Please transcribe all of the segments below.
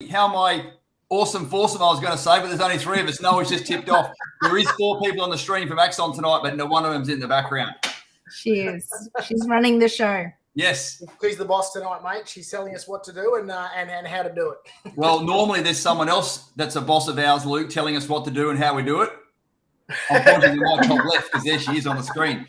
How my awesome foursome I was going to say, but there's only three of us. Noah's just tipped off. There is four people on the stream from Axon tonight, but no one of them's in the background. She is. She's running the show. Yes. She's the boss tonight, mate. She's telling us what to do and how to do it. Well, normally there's someone else that's a boss of ours, Luke, telling us what to do and how we do it. Unfortunately, my top left, because there she is on the screen.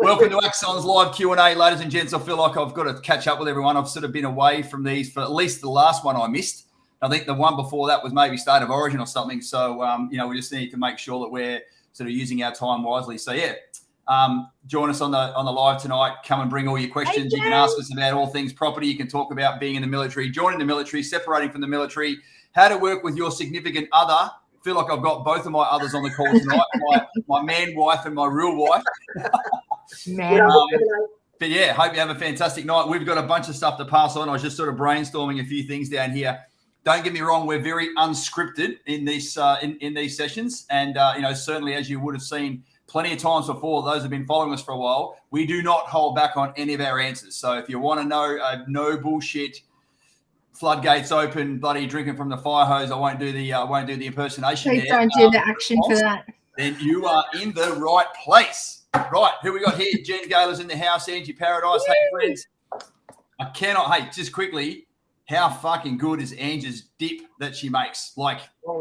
Welcome to Axon's live Q&A, ladies and gents. I feel like I've got to catch up with everyone. I've sort of been away from these for at least the last one I missed. I think the one before that was maybe State of Origin or something. So, we just need to make sure that we're sort of using our time wisely. So, join us on the live tonight. Come and bring all your questions. You can ask us about all things property. You can talk about being in the military, joining the military, separating from the military, how to work with your significant other. I feel like I've got both of my others on the call tonight, my man wife and my real wife. But yeah, hope you have a fantastic night. We've got a bunch of stuff to pass on. I was just sort of brainstorming a few things down here. Don't get me wrong, we're very unscripted in these in these sessions. And, certainly as you would have seen plenty of times before, those have been following us for a while, we do not hold back on any of our answers. So if you want to know no bullshit, floodgates open, bloody drinking from the fire hose, I won't do the impersonation. Please don't do the action for that. Then you are in the right place. Right, who we got here? Jen Gaylor's in the house, Angie Paradise. Hey, friends. Just quickly, how fucking good is Angie's dip that she makes?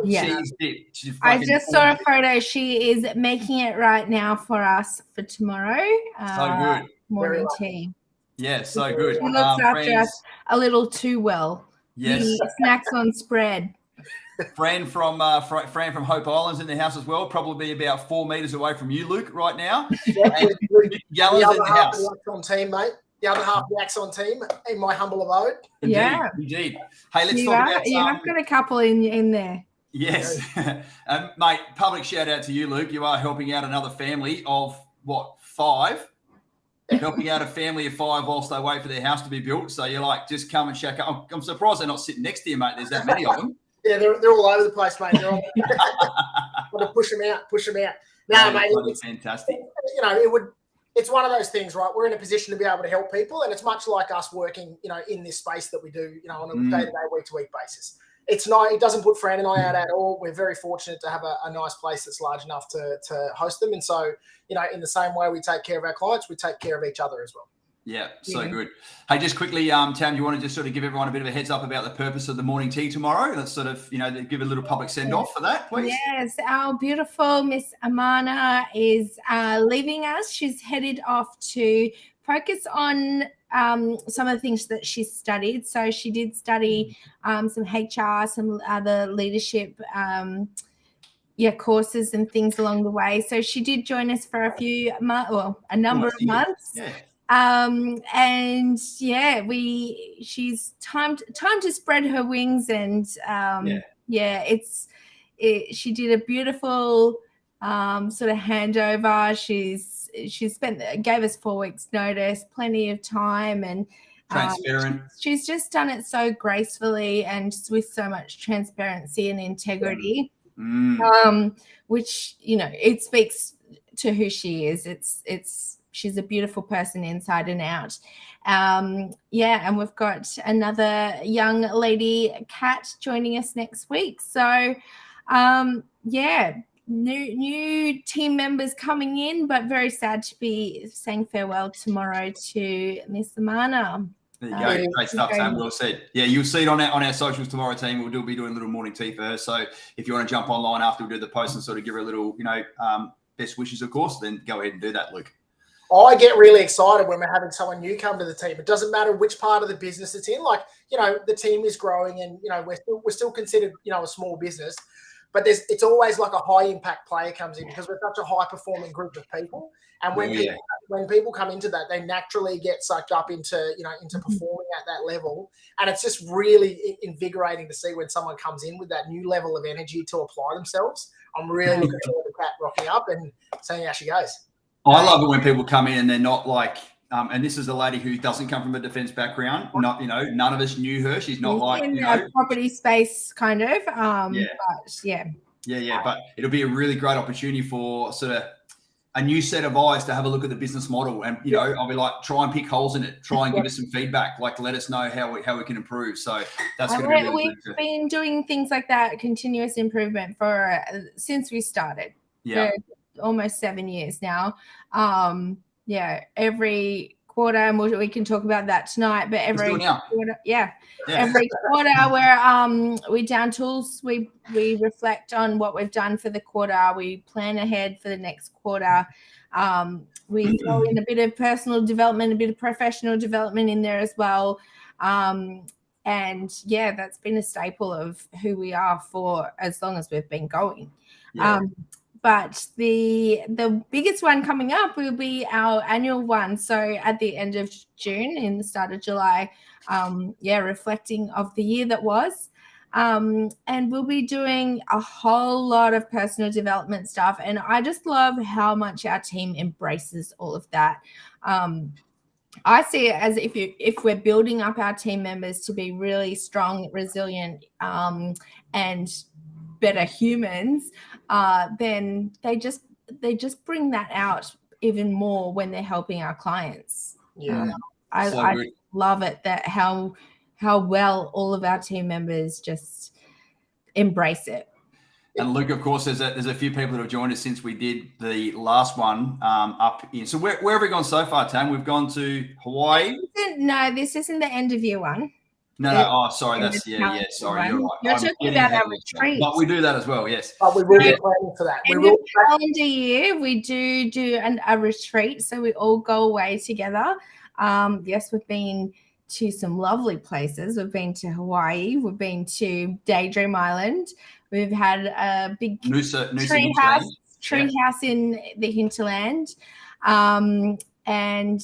Cheese dip. I just saw a photo. She is making it right now for us for tomorrow. So good. Morning tea. Yeah, so good. She looks after us a little too well. Yes. The snacks on spread. Fran from Hope Island's in the house as well. Probably about 4 meters away from you, Luke, right now. And Gallen's in the house. The Axon team, mate. The other half of the Axon team, in my humble abode. Indeed. Hey, let's talk about. You have got a couple in there. Yes, mate. Public shout out to you, Luke. You are helping out another family of 5. Helping out a family of 5 whilst they wait for their house to be built. So you're like, just come and check out. I'm surprised they're not sitting next to you, mate. There's that many of them. Yeah, they're all over the place, mate. They're all got to push them out. No, mate, it's fantastic. It's one of those things, right? We're in a position to be able to help people, and it's much like us working, in this space that we do, on a day-to-day, week-to-week basis. It's not. It doesn't put Fran and I out at all. We're very fortunate to have a nice place that's large enough to host them, and so in the same way we take care of our clients, we take care of each other as well. Yeah, so good. Hey, just quickly, Tam, you want to just sort of give everyone a bit of a heads up about the purpose of the morning tea tomorrow? Let's sort of, give a little public send-off for that, please. Yes, our beautiful Miss Amana is leaving us. She's headed off to focus on some of the things that she studied. So she did study some HR, some other leadership courses and things along the way. So she did join us for a number of months. Yeah. She's time to spread her wings, and she did a beautiful sort of handover. Gave us 4 weeks notice, plenty of time, and transparent. She's just done it so gracefully and with so much transparency and integrity, which it speaks to who she is. She's a beautiful person inside and out. And we've got another young lady, Kat, joining us next week. So, new team members coming in, but very sad to be saying farewell tomorrow to Miss Amana. There you go. Great stuff, Sam. Well said. Yeah, you'll see it on our socials tomorrow, team. We'll be doing a little morning tea for her. So if you want to jump online after we do the post and sort of give her a little, best wishes, of course, then go ahead and do that, Luke. I get really excited when we're having someone new come to the team. It doesn't matter which part of the business it's in. The team is growing, and we're still considered a small business, but it's always like a high impact player comes in because we're such a high performing group of people. And when people come into that, they naturally get sucked up into performing at that level, and it's just really invigorating to see when someone comes in with that new level of energy to apply themselves. I'm really looking forward to Kat rocking up and seeing how she goes. I love it when people come in and they're not like, and this is a lady who doesn't come from a defence background. Not, none of us knew her. She's not in the property space, kind of. But But it'll be a really great opportunity for sort of a new set of eyes to have a look at the business model. And, you know, I'll be like, try and pick holes in it, try and give us some feedback, like let us know how we can improve. So that's going to be really We've been doing things like that, continuous improvement for since we started. Yeah. For almost 7 years now. Every quarter, and we can talk about that tonight, but every quarter, every quarter we down tools, we reflect on what we've done for the quarter, we plan ahead for the next quarter, we throw in a bit of personal development, a bit of professional development in there as well, and that's been a staple of who we are for as long as we've been going. But the biggest one coming up will be our annual one. So at the end of June, in the start of July, reflecting of the year that was. And we'll be doing a whole lot of personal development stuff. And I just love how much our team embraces all of that. I see it as if we're building up our team members to be really strong, resilient, and better humans, then they just bring that out even more when they're helping our clients. I love it that how well all of our team members just embrace it. And Luke, of course, there's a few people that have joined us since we did the last one up in. So where have we gone so far, Tam? We've gone to Hawaii. No, this isn't the end of year one. No. Oh, sorry. That's sorry. You're right. You're talking about our retreat. But we do that as well. Yes. But we will be planning for that. In the calendar year, we do a retreat, so we all go away together. Yes, we've been to some lovely places. We've been to Hawaii. We've been to Daydream Island. We've had a big tree house in the hinterland, and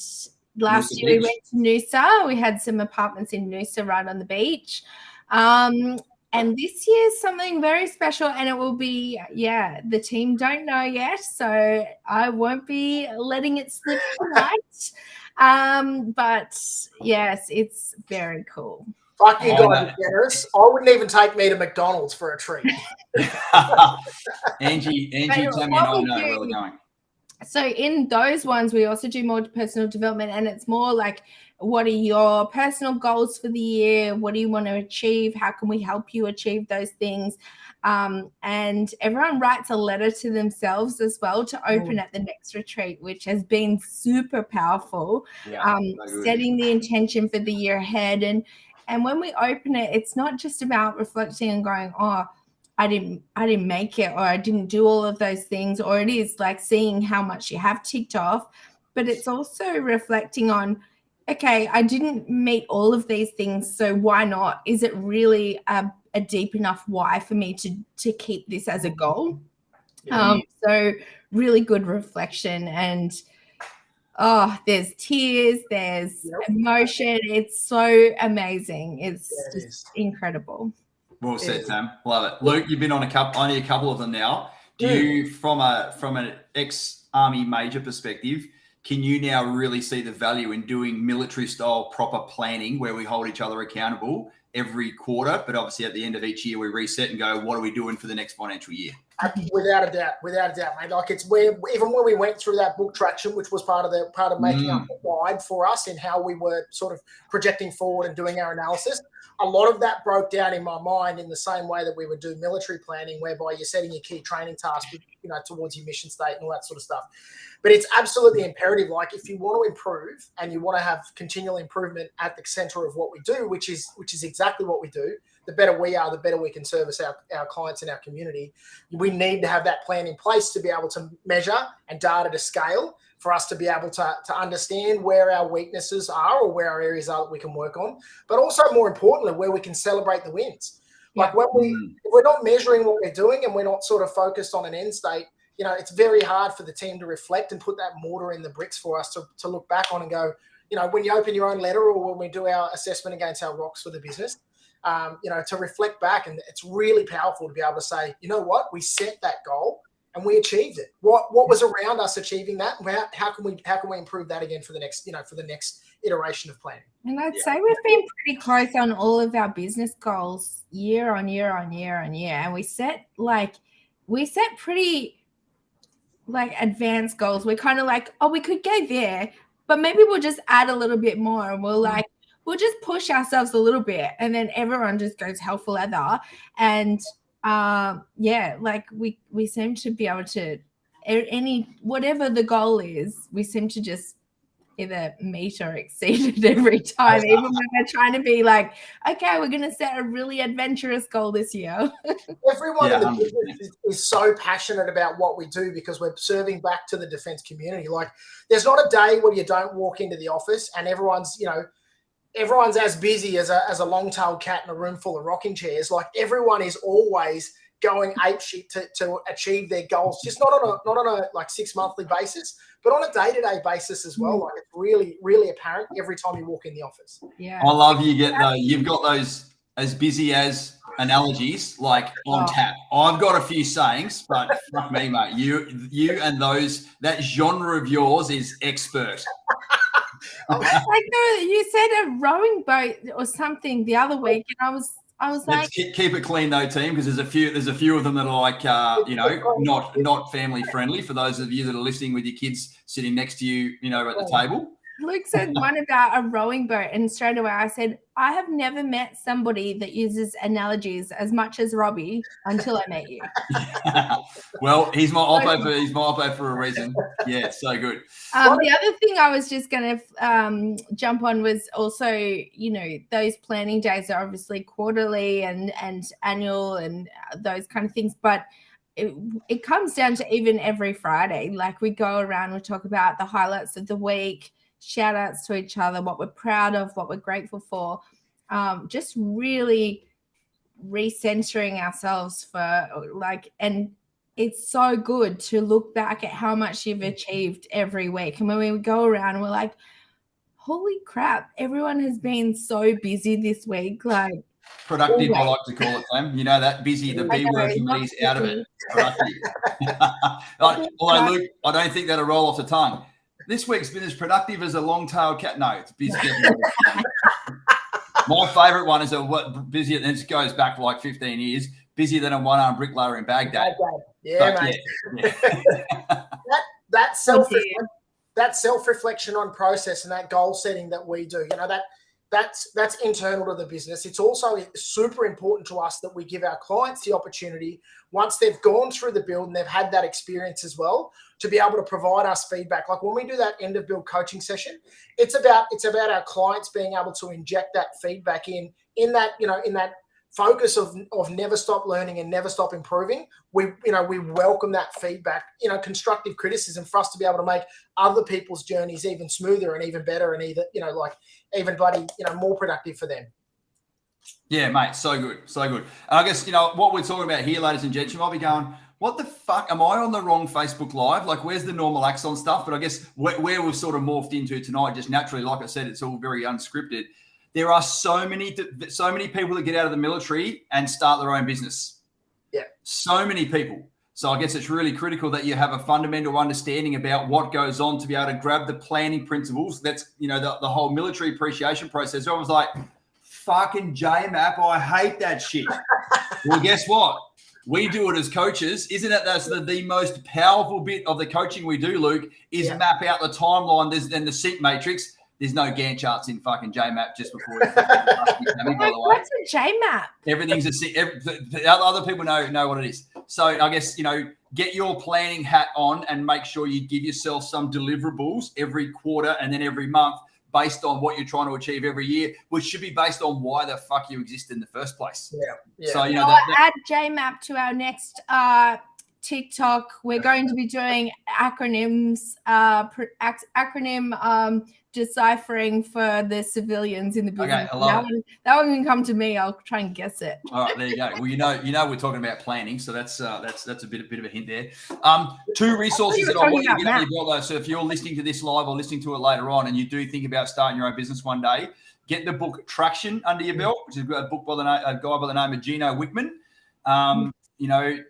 last year we went to Noosa. We had some apartments in Noosa right on the beach. And this year is something very special, and it will be, the team don't know yet, so I won't be letting it slip tonight. But yes, it's very cool. Fuck you guys are generous. I wouldn't even take me to McDonald's for a treat. Angie, Tammy, and I know where we're going. So in those ones, we also do more personal development, and it's more like, what are your personal goals for the year? What do you want to achieve? How can we help you achieve those things? And everyone writes a letter to themselves as well to open at the next retreat, which has been super powerful. Setting the intention for the year ahead. And when we open it, it's not just about reflecting and going, I didn't make it, or I didn't do all of those things, or it is like seeing how much you have ticked off, but it's also reflecting on, okay, I didn't meet all of these things, so why not? Is it really a deep enough why for me to keep this as a goal? So really good reflection, and there's tears, there's emotion. It's so amazing. It's just incredible. Well said, Tam. Love it. Luke, you've been on only a couple of them now. Do you, from an ex-army major perspective, can you now really see the value in doing military-style proper planning where we hold each other accountable every quarter, but obviously at the end of each year we reset and go, what are we doing for the next financial year? Without a doubt, mate. Like, it's where, even when we went through that book Traction, which was part of making up a guide for us in how we were sort of projecting forward and doing our analysis, a lot of that broke down in my mind in the same way that we would do military planning, whereby you're setting your key training tasks, towards your mission state and all that sort of stuff. But it's absolutely imperative. Like, if you want to improve and you want to have continual improvement at the center of what we do, which is exactly what we do, the better we are, the better we can service our clients and our community. We need to have that plan in place to be able to measure and data to scale, for us to be able to understand where our weaknesses are or where our areas are that we can work on, but also more importantly, where we can celebrate the wins. Like, if we're not measuring what we're doing and we're not sort of focused on an end state, it's very hard for the team to reflect and put that mortar in the bricks for us to look back on and go, when you open your own letter or when we do our assessment against our rocks for the business, to reflect back. And it's really powerful to be able to say, you know what, we set that goal and we achieved it. What was around us achieving that? How can we improve that again for the next, for the next iteration of planning? And I'd say we've been pretty close on all of our business goals year on year on year on year. And we set pretty like advanced goals. We're kind of like, oh, we could go there, but maybe we'll just add a little bit more, and we'll just push ourselves a little bit, and then everyone just goes hell for leather. And like we seem to be able to whatever the goal is, we seem to just either meet or exceed it every time, even when we're trying to be like, okay, we're going to set a really adventurous goal this year. Everyone in the business is so passionate about what we do because we're serving back to the defense community. Like, there's not a day where you don't walk into the office and everyone's as busy as a long-tailed cat in a room full of rocking chairs. Like, everyone is always going apeshit to achieve their goals, just not on a like 6 monthly basis, but on a day-to-day basis as well. Like, it's really, really apparent every time you walk in the office. Yeah, I love you've got those as busy as analogies like on tap. I've got a few sayings, but fuck me, mate. You and that genre of yours is expert. You said a rowing boat or something the other week, and I was like, keep it clean though, team, because there's a few of them that are like not family friendly for those of you that are listening with your kids sitting next to you, at the table. Luke said one about a rowing boat, and straight away I said, I have never met somebody that uses analogies as much as Robbie until I met you. Well, he's my oppo for a reason. Yeah, so good. The other thing I was just going to jump on was also, those planning days are obviously quarterly and annual and those kind of things, but it comes down to even every Friday. Like, we go around, we talk about the highlights of the week, shout outs to each other, what we're proud of, what we're grateful for, just really recentering ourselves for and it's so good to look back at how much you've achieved every week. And when we go around, we're like, holy crap, everyone has been so busy this week. Like, productive, I like to call it, Sam. That busy, the B word for me is out of it. Productive. Although, Luke, I don't think that'll roll off the tongue. This week's been as productive as a long-tailed cat. No, it's busy. My favourite one is busy, and this goes back for like 15 years, busier than a one-armed bricklayer in Baghdad. Yeah, mate. Yeah. that self-reflection on process and that goal setting that we do, that's internal to the business. It's also super important to us that we give our clients the opportunity, once they've gone through the build and they've had that experience as well, to be able to provide us feedback. Like, when we do that end of build coaching session, it's about our clients being able to inject that feedback in that, in that focus of never stop learning and never stop improving. We welcome that feedback, constructive criticism for us to be able to make other people's journeys even smoother and even better and even bloody, more productive for them. Yeah, mate. So good. So good. And I guess, what we're talking about here, ladies and gents, you might be going, what the fuck? Am I on the wrong Facebook Live? Like, where's the normal Axon stuff? But I guess where we've sort of morphed into tonight, just naturally, like I said, it's all very unscripted. There are so many people that get out of the military and start their own business. Yeah. So many people. So I guess it's really critical that you have a fundamental understanding about what goes on to be able to grab the planning principles. That's, the whole military appreciation process. Everyone's like, fucking JMAP, I hate that shit. Well, guess what? We do it as coaches. Isn't it that's the most powerful bit of the coaching we do, Luke, is map out the timeline. There's the seat matrix. There's no Gantt charts in fucking JMAP just before you. What's a JMAP? Everything's the other people know what it is. So I guess, get your planning hat on and make sure you give yourself some deliverables every quarter and then every month based on what you're trying to achieve every year, which should be based on why the fuck you exist in the first place. Yeah. So, add JMAP to our next TikTok. We're going to be doing acronyms, deciphering for the civilians in the business. Okay, that one can come to me. I'll try and guess it. All right, there you go. Well, we're talking about planning, so that's a bit of a hint there. Two resources that I want you to get on your belt, though. So if you're listening to this live or listening to it later on, and you do think about starting your own business one day, get the book Traction under your belt, which is a book by a guy by the name of Gino Wickman. And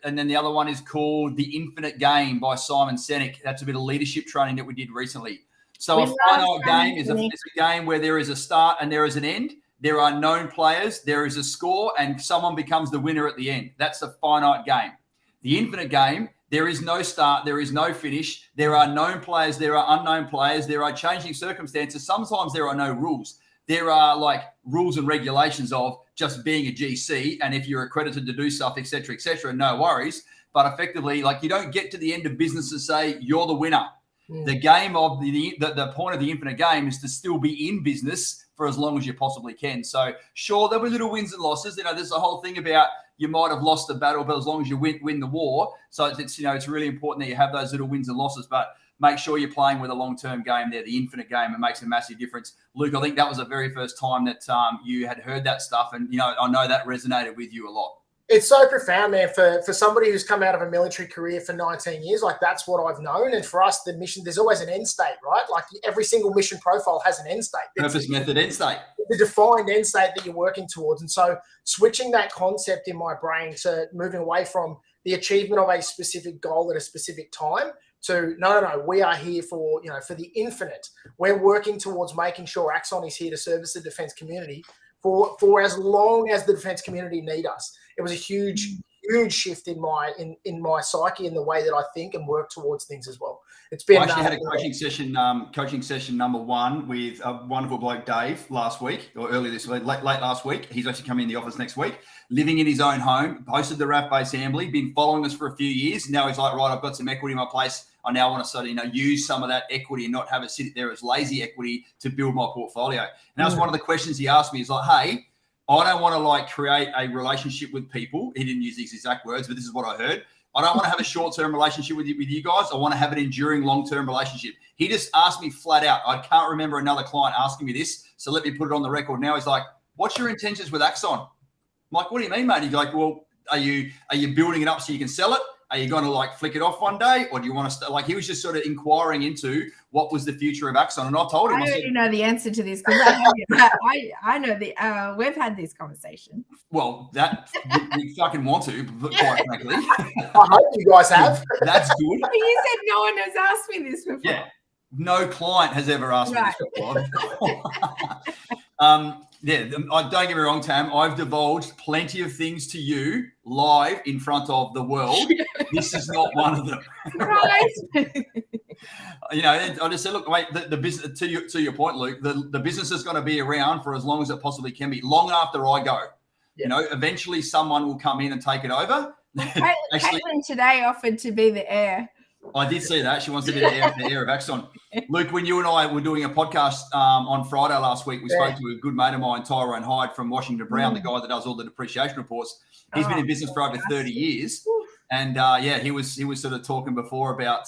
then the other one is called The Infinite Game by Simon Sinek. That's a bit of leadership training that we did recently. So a finite game is a game where there is a start and there is an end. There are known players, there is a score, and someone becomes the winner at the end. That's a finite game. The infinite game, There is no start. There is no finish. There are known players. There are unknown players. There are changing circumstances. Sometimes there are no rules. There are like rules and regulations of just being a GC. And if you're accredited to do stuff, et cetera, no worries. But effectively, like you don't get to the end of business and say you're the winner. The game of the point of the infinite game is to still be in business for as long as you possibly can. So sure, there'll be little wins and losses. There's a whole thing about you might have lost the battle, but as long as you win the war. So it's really important that you have those little wins and losses, but make sure you're playing with a long-term game there, the infinite game. It makes a massive difference. Luke, I think that was the very first time that you had heard that stuff. And, I know that resonated with you a lot. It's so profound, man, for somebody who's come out of a military career for 19 years. Like, that's what I've known. And for us, the mission, there's always an end state, right? Like, every single mission profile has an end state. Purpose, method, end state. The defined end state that you're working towards. And so switching that concept in my brain to moving away from the achievement of a specific goal at a specific time to no, we are here for, for the infinite. We're working towards making sure Axon is here to service the defense community for as long as the defense community need us. It was a huge shift in my psyche and the way that I think and work towards things as well. It's been. I actually had a coaching session number one with a wonderful bloke, Dave, last week or earlier this week, late last week. He's actually coming in the office next week, living in his own home, hosted the RAF Base Ambly, been following us for a few years. Now he's like, right, I've got some equity in my place. I now want to sort of, use some of that equity and not have it sit there as lazy equity to build my portfolio. And that was one of the questions he asked me. He's like, hey, I don't want to create a relationship with people. He didn't use these exact words, but this is what I heard. I don't want to have a short-term relationship with you guys. I want to have an enduring long-term relationship. He just asked me flat out. I can't remember another client asking me this, so let me put it on the record now. He's like, what's your intentions with Axon? I'm like, what do you mean, mate? He's like, well, are you building it up so you can sell it? Are you going to flick it off one day, or do you want to he was just sort of inquiring into what was the future of Axon, and I told him. I already know the answer to this because I know we've had this conversation. Well, that we fucking want to, quite frankly. I hope you guys have. That's good. But you said no one has asked me this before. Yeah, no client has ever asked me this before. Don't get me wrong, Tam. I've divulged plenty of things to you live in front of the world. This is not one of them. Right. I just said, look, wait, the business, to your point, Luke, the business is going to be around for as long as it possibly can be, long after I go. Yeah. Eventually someone will come in and take it over. Caitlin today offered to be the heir. I did see that. She wants to be the heir of Axon. Luke, when you and I were doing a podcast on Friday last week, we spoke to a good mate of mine, Tyrone Hyde from Washington Brown, the guy that does all the depreciation reports. He's been in business for over 30 years. And he was sort of talking before about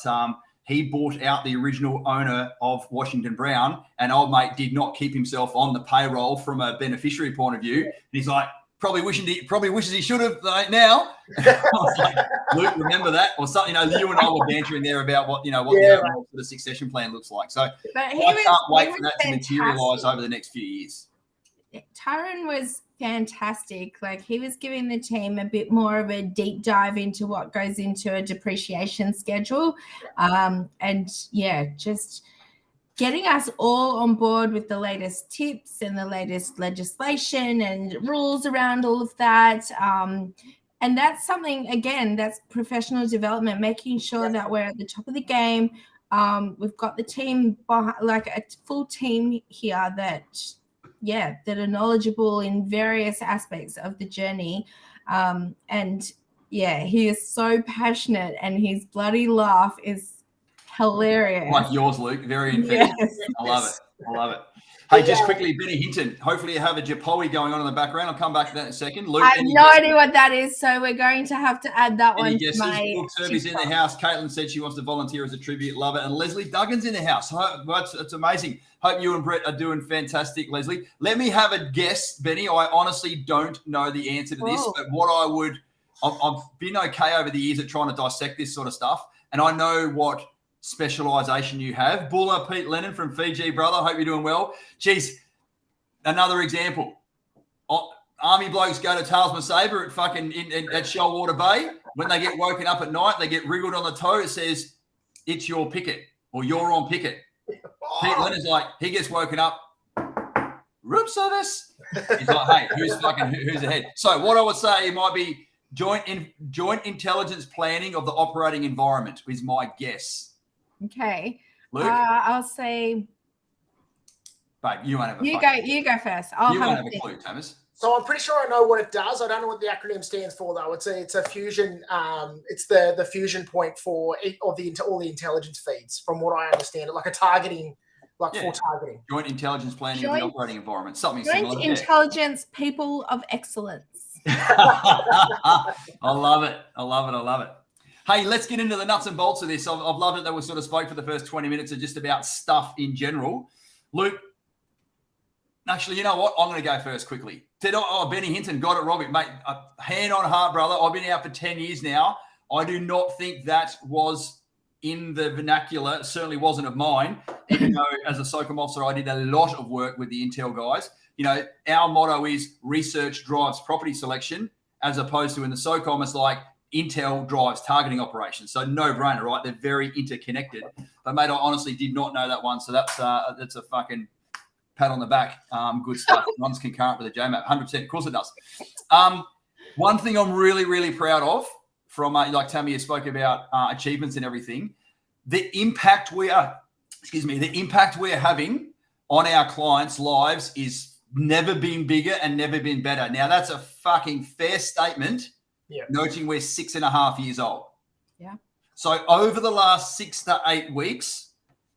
he bought out the original owner of Washington Brown, and old mate did not keep himself on the payroll from a beneficiary point of view. And he's like, probably wishes he should have now. I was like, Luke, remember that? Or something, you and I were bantering there about what the succession plan looks like. So I can't wait for that to materialize over the next few years. Tyrone was fantastic. He was giving the team a bit more of a deep dive into what goes into a depreciation schedule. Just getting us all on board with the latest tips and the latest legislation and rules around all of that. And that's something, again, that's professional development, making sure that we're at the top of the game. We've got the team, a full team here that are knowledgeable in various aspects of the journey. He is so passionate, and his bloody laugh is hilarious. Like yours, Luke. Very infectious. Yes. I love it. Hey, just quickly, Benny Hinton. Hopefully you have a Japowie going on in the background. I'll come back to that in a second. Luke, I have no idea what that is, so we're going to have to add that one to my... Luke Serby's in the house. Caitlin said she wants to volunteer as a tribute. Love it. And Leslie Duggan's in the house. It's amazing. Hope you and Brett are doing fantastic, Leslie. Let me have a guess, Benny. I honestly don't know the answer to this, but I've been okay over the years at trying to dissect this sort of stuff, and I know what specialization you have. Buller Pete Lennon from Fiji, brother. Hope you're doing well. Geez, another example. Army blokes go to Talisman Sabre at at Shellwater Bay. When they get woken up at night, they get wriggled on the toe. It says, it's your picket, or you're on picket. Pete Lennon's he gets woken up, room service. He's like, hey, who's ahead? So what I would say, it might be Joint intelligence planning of the operating environment is my guess. Okay. Luke? I'll say. Babe, you won't have a You go first. You won't have a clue, Thomas. So I'm pretty sure I know what it does. I don't know what the acronym stands for, though. It's a fusion. It's the fusion point for all the intelligence feeds, from what I understand. Like a targeting, for targeting. Joint intelligence planning of the operating environment. Something Joint similar. intelligence, people of excellence. I love it. Hey, let's get into the nuts and bolts of this. I've loved it that we sort of spoke for the first 20 minutes of just about stuff in general. Luke, actually, you know what? I'm going to go first quickly. Benny Hinton got it, Robbie. Mate, hand on heart, brother. I've been out for 10 years now. I do not think that was in the vernacular. It certainly wasn't of mine, even though as a SOCOM officer, I did a lot of work with the Intel guys. You know, our motto is research drives property selection, as opposed to in the SOCOM, it's like Intel drives targeting operations. So no brainer, right? They're very interconnected. But, mate, I honestly did not know that one. So that's a fucking pat on the back. Good stuff. Runs concurrent with the JMAP. 100%. Of course it does. One thing I'm really, really proud of from, like Tammy spoke about achievements and everything, the impact we are having on our clients' lives is never been bigger and never been better. Now, that's a fucking fair statement, noting we're 6.5 years old. Yeah. So over the last 6 to 8 weeks,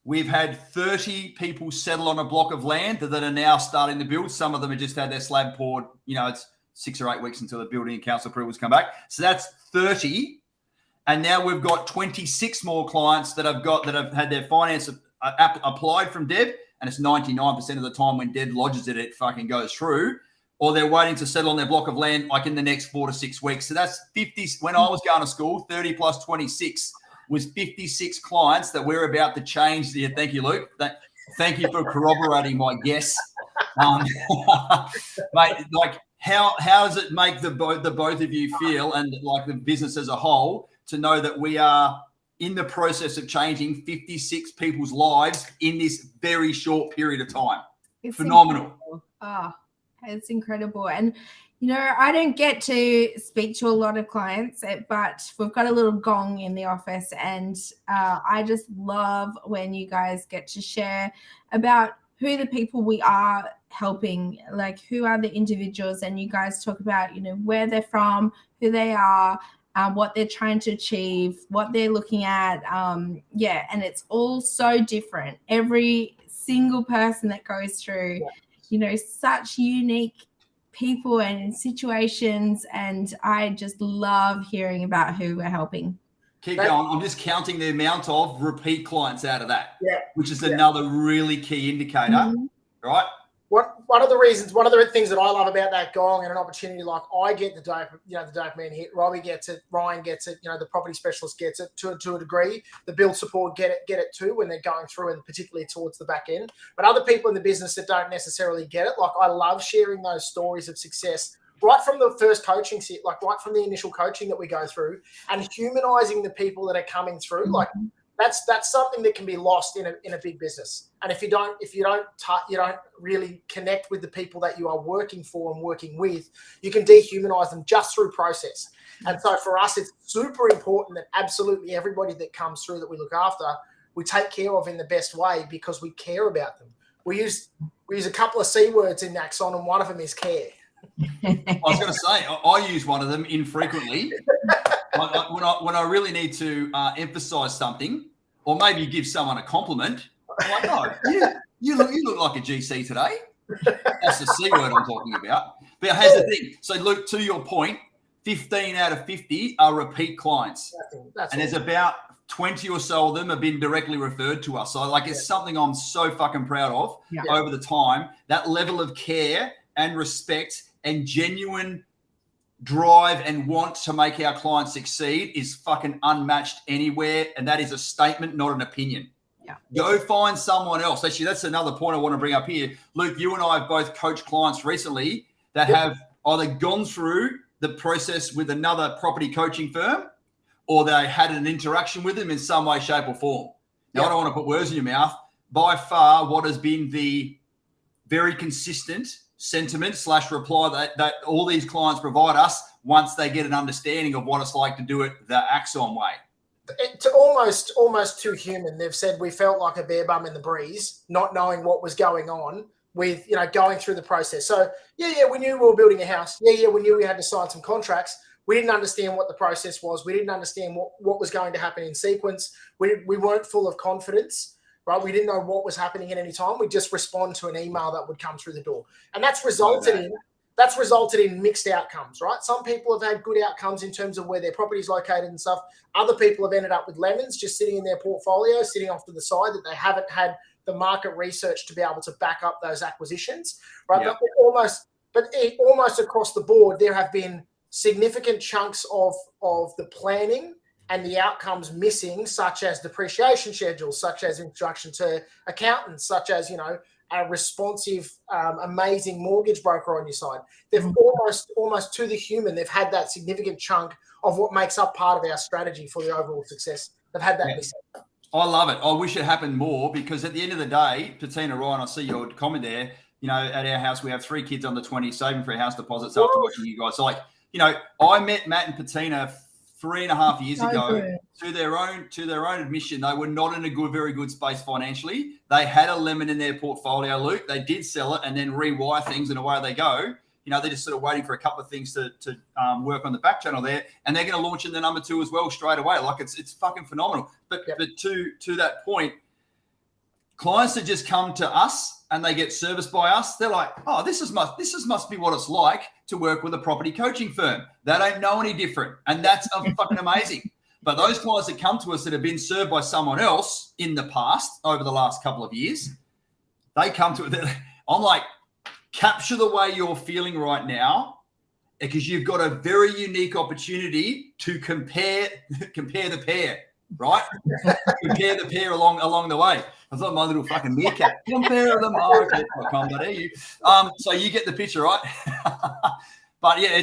we've had 30 people settle on a block of land that are now starting to build. Some of them have just had their slab poured. You know, it's 6 or 8 weeks until the building and council approvals come back. So that's 30. And now we've got 26 more clients that have had their finance applied from Deb. And it's 99% of the time when Deb lodges it fucking goes through. Or they're waiting to settle on their block of land like in the next 4 to 6 weeks. So that's 50. When I was going to school, 30 plus 26 was 56 clients that we're about to change. Thank you, Luke. Thank you for corroborating my guess. Mate, like how does it make the both of you feel, and like the business as a whole, to know that we are in the process of changing 56 people's lives in this very short period of time? It's phenomenal. It's incredible. And, you know, I don't get to speak to a lot of clients, but we've got a little gong in the office. And I just love when you guys get to share about who the people we are helping, like who are the individuals. And you guys talk about, you know, where they're from, who they are, what they're trying to achieve, what they're looking at. And it's all so different. Every single person that goes through, you know, such unique people and situations. And I just love hearing about who we're helping. Keep going. I'm just counting the amount of repeat clients out of that, which is another really key indicator, right? One of the things that I love about that gong and an opportunity, like I get the dopamine hit, Robbie gets it, Ryan gets it, you know, the property specialist gets it to a degree, the build support get it too when they're going through, and particularly towards the back end. But other people in the business that don't necessarily get it, like I love sharing those stories of success right from the first coaching set, like right from the initial coaching that we go through, and humanizing the people that are coming through. Like that's something that can be lost in a big business. And if you don't really connect with the people that you are working for and working with, you can dehumanize them just through process. And so for us, it's super important that absolutely everybody that comes through that we look after, we take care of in the best way, because we care about them. We use a couple of C words in Axon, and one of them is care. I was going to say, I use one of them infrequently. When I really need to emphasize something, or maybe give someone a compliment, I'm like, oh, you look like a GC today. That's the C word I'm talking about. But here's the thing. So, Luke, to your point, 15 out of 50 are repeat clients. That's and there's about 20 or so of them have been directly referred to us. So, like, it's something I'm so fucking proud of over the time. That level of care and respect and genuine drive and want to make our clients succeed is fucking unmatched anywhere. And that is a statement, not an opinion. Yeah. Go find someone else. Actually, that's another point I want to bring up here. Luke, you and I have both coached clients recently that have either gone through the process with another property coaching firm, or they had an interaction with them in some way, shape, or form. Now, I don't want to put words in your mouth. By far, what has been the very consistent sentiment / reply that all these clients provide us once they get an understanding of what it's like to do it the Axon way. It's almost too human. They've said we felt like a bare bum in the breeze, not knowing what was going on with, going through the process. So yeah, we knew we were building a house. Yeah, we knew we had to sign some contracts. We didn't understand what the process was. We didn't understand what was going to happen in sequence. We weren't full of confidence, right? We didn't know what was happening at any time. We just respond to an email that would come through the door. And that's resulted in mixed outcomes, right? Some people have had good outcomes in terms of where their property is located and stuff. Other people have ended up with lemons just sitting in their portfolio, sitting off to the side, that they haven't had the market research to be able to back up those acquisitions, right? Yep. But almost across the board, there have been significant chunks of the planning and the outcomes missing, such as depreciation schedules, such as introduction to accountants, such as, a responsive, amazing mortgage broker on your side. They've almost to the human, they've had that significant chunk of what makes up part of our strategy for the overall success. They've had that missing. I love it. I wish it happened more, because at the end of the day, Patina, Ryan, I see your comment there. At our house, we have 3 kids under 20 saving for a house deposits after watching you guys. So I met Matt and Patina 3.5 years ago. To their own admission, they were not in a very good space financially. They had a lemon in their portfolio, Luke. They did sell it and then rewire things, and away they go. They're just sort of waiting for a couple of things to work on the back channel there, and they're going to launch in the number 2 as well straight away. Like it's fucking phenomenal. But to that point, clients that just come to us and they get serviced by us, they're like, oh, this must be what it's like to work with a property coaching firm. They don't know any different, and that's fucking amazing. But those clients that come to us that have been served by someone else in the past over the last couple of years, they come to it. I'm like, capture the way you're feeling right now, because you've got a very unique opportunity to compare the pair, right? Compare the pair along the way. I thought my little fucking meerkat. Compare the market. So you get the picture, right? But yeah,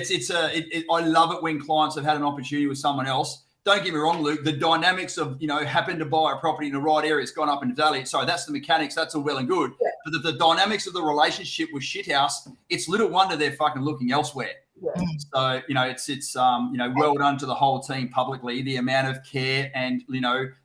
I love it when clients have had an opportunity with someone else. Don't get me wrong, Luke. The dynamics of, happen to buy a property in the right area, it's gone up in value. Sorry, that's the mechanics. That's all well and good. Yeah. But the dynamics of the relationship with Shithouse, it's little wonder they're fucking looking elsewhere. Yeah. So, it's well done to the whole team publicly. The amount of care and,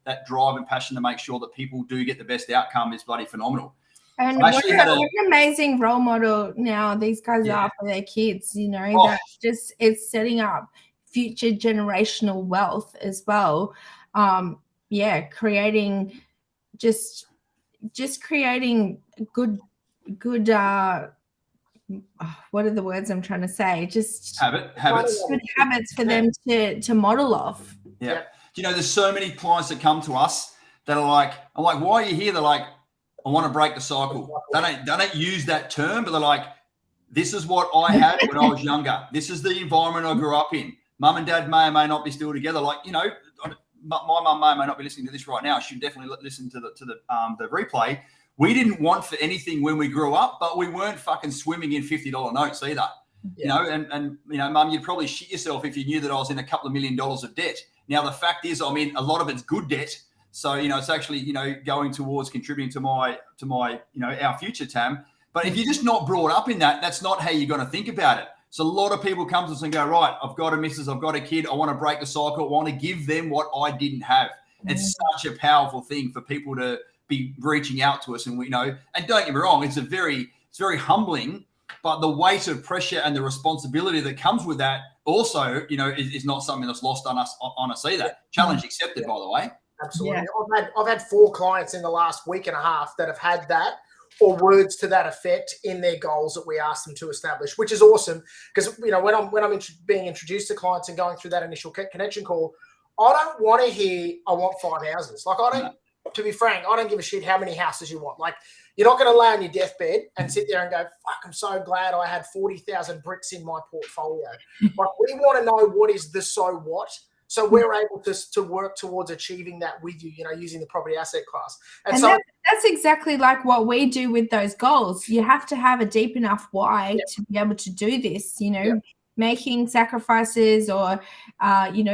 that drive and passion to make sure that people do get the best outcome is bloody phenomenal. And what an amazing role model now these guys are for their kids, that's just, it's setting up future generational wealth as well. Creating creating good what are the words I'm trying to say? Just habits. Good habits for them to model off. Yeah. There's so many clients that come to us that are like, I'm like, why are you here? They're like, I want to break the cycle. They don't use that term, but they're like, this is what I had when I was younger. This is the environment I grew up in. Mum and dad may or may not be still together. Like, my mum may or may not be listening to this right now. She should definitely listen to the replay. We didn't want for anything when we grew up, but we weren't fucking swimming in $50 notes either. And Mum, you'd probably shit yourself if you knew that I was in a couple of $1 million of debt. Now, the fact is, I mean, a lot of it's good debt. So, it's actually, going towards contributing to my our future, Tam. But if you're just not brought up in that, that's not how you're going to think about it. So a lot of people come to us and go, right, I've got a missus, I've got a kid, I want to break the cycle, I want to give them what I didn't have. It's such a powerful thing for people to be reaching out to us. And and don't get me wrong, it's very humbling, but the weight of pressure and the responsibility that comes with that also, is not something that's lost on us either. Challenge accepted, by the way. Absolutely. Yeah. I've had 4 clients in the last week and a half that have had that, or words to that effect, in their goals that we asked them to establish, which is awesome. Because when I'm being introduced to clients and going through that initial connection call, I don't want to hear I want 5 houses. Like, to be frank, I don't give a shit how many houses you want. Like, you're not going to lay on your deathbed and sit there and go, fuck, I'm so glad I had 40,000 bricks in my portfolio. Like, we want to know what is the so what. So we're able to work towards achieving that with you, using the property asset class. And so that's exactly like what we do with those goals. You have to have a deep enough why to be able to do this, making sacrifices or,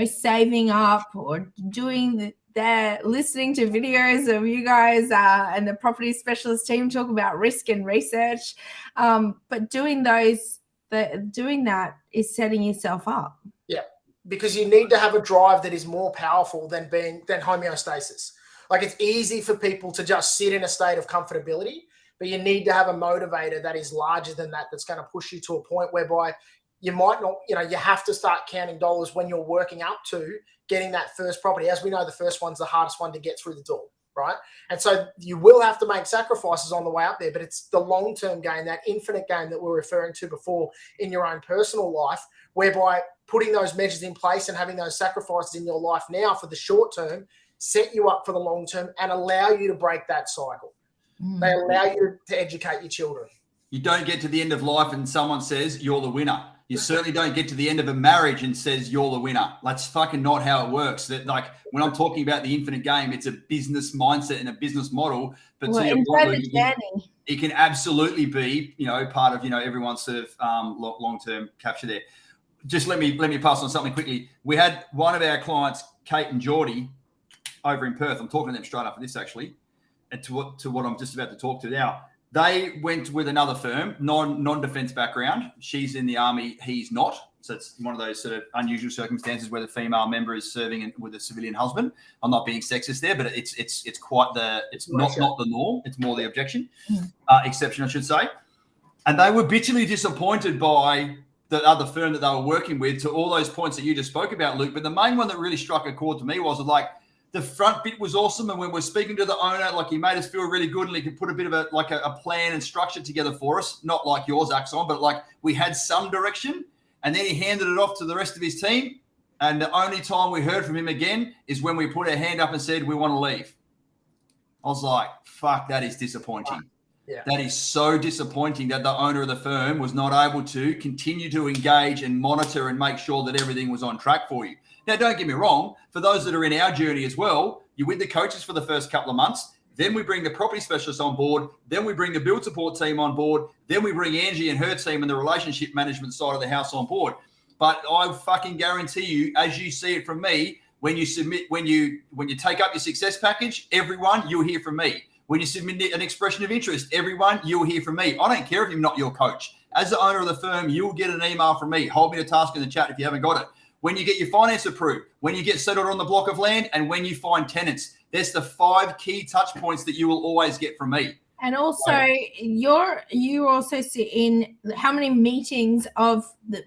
saving up or doing they're listening to videos of you guys and the property specialist team talk about risk and research. But doing that is setting yourself up. Yeah, because you need to have a drive that is more powerful than homeostasis. Like, it's easy for people to just sit in a state of comfortability, but you need to have a motivator that is larger than that, that's going to push you to a point whereby you might not, you have to start counting dollars when you're working up to getting that first property. As we know, the first one's the hardest one to get through the door, right? And so you will have to make sacrifices on the way up there, but it's the long-term game, that infinite game that we were referring to before in your own personal life, whereby putting those measures in place and having those sacrifices in your life now for the short term set you up for the long term and allow you to break that cycle. They allow you to educate your children. You don't get to the end of life and someone says you're the winner. You certainly don't get to the end of a marriage and says you're the winner. That's fucking not how it works. That, like, when I'm talking about the infinite game, it's a business mindset and a business model. But it can absolutely be, part of, everyone's sort of long-term capture there. Just let me pass on something quickly. We had one of our clients, Kate and Geordie, over in Perth. I'm talking to them straight after this, actually, and to what I'm just about to talk to now. They went with another firm, non-defense background. She's in the army, he's not. So it's one of those sort of unusual circumstances where the female member is serving with a civilian husband. I'm not being sexist there, but it's quite not the norm. It's more the exception, I should say. And they were bitterly disappointed by the other firm that they were working with, to all those points that you just spoke about, Luke. But the main one that really struck a chord to me was like, the front bit was awesome, and when we're speaking to the owner, like, he made us feel really good, and he could put a bit of a plan and structure together for us, not like yours, Axon, but like we had some direction. And then he handed it off to the rest of his team, and the only time we heard from him again is when we put our hand up and said we want to leave. I was like, fuck, that is disappointing. Yeah. That is so disappointing that the owner of the firm was not able to continue to engage and monitor and make sure that everything was on track for you. Now, don't get me wrong. For those that are in our journey as well, you're with the coaches for the first couple of months. Then we bring the property specialist on board. Then we bring the build support team on board. Then we bring Angie and her team and the relationship management side of the house on board. But I fucking guarantee you, as you see it from me, when you take up your success package, everyone, you'll hear from me. When you submit an expression of interest, everyone, you'll hear from me. I don't care if you're not your coach. As the owner of the firm, you'll get an email from me. Hold me to task in the chat if you haven't got it. When you get your finance approved, when you get settled on the block of land, and when you find tenants. There's the 5 key touch points that you will always get from me. And also, you also sit in how many meetings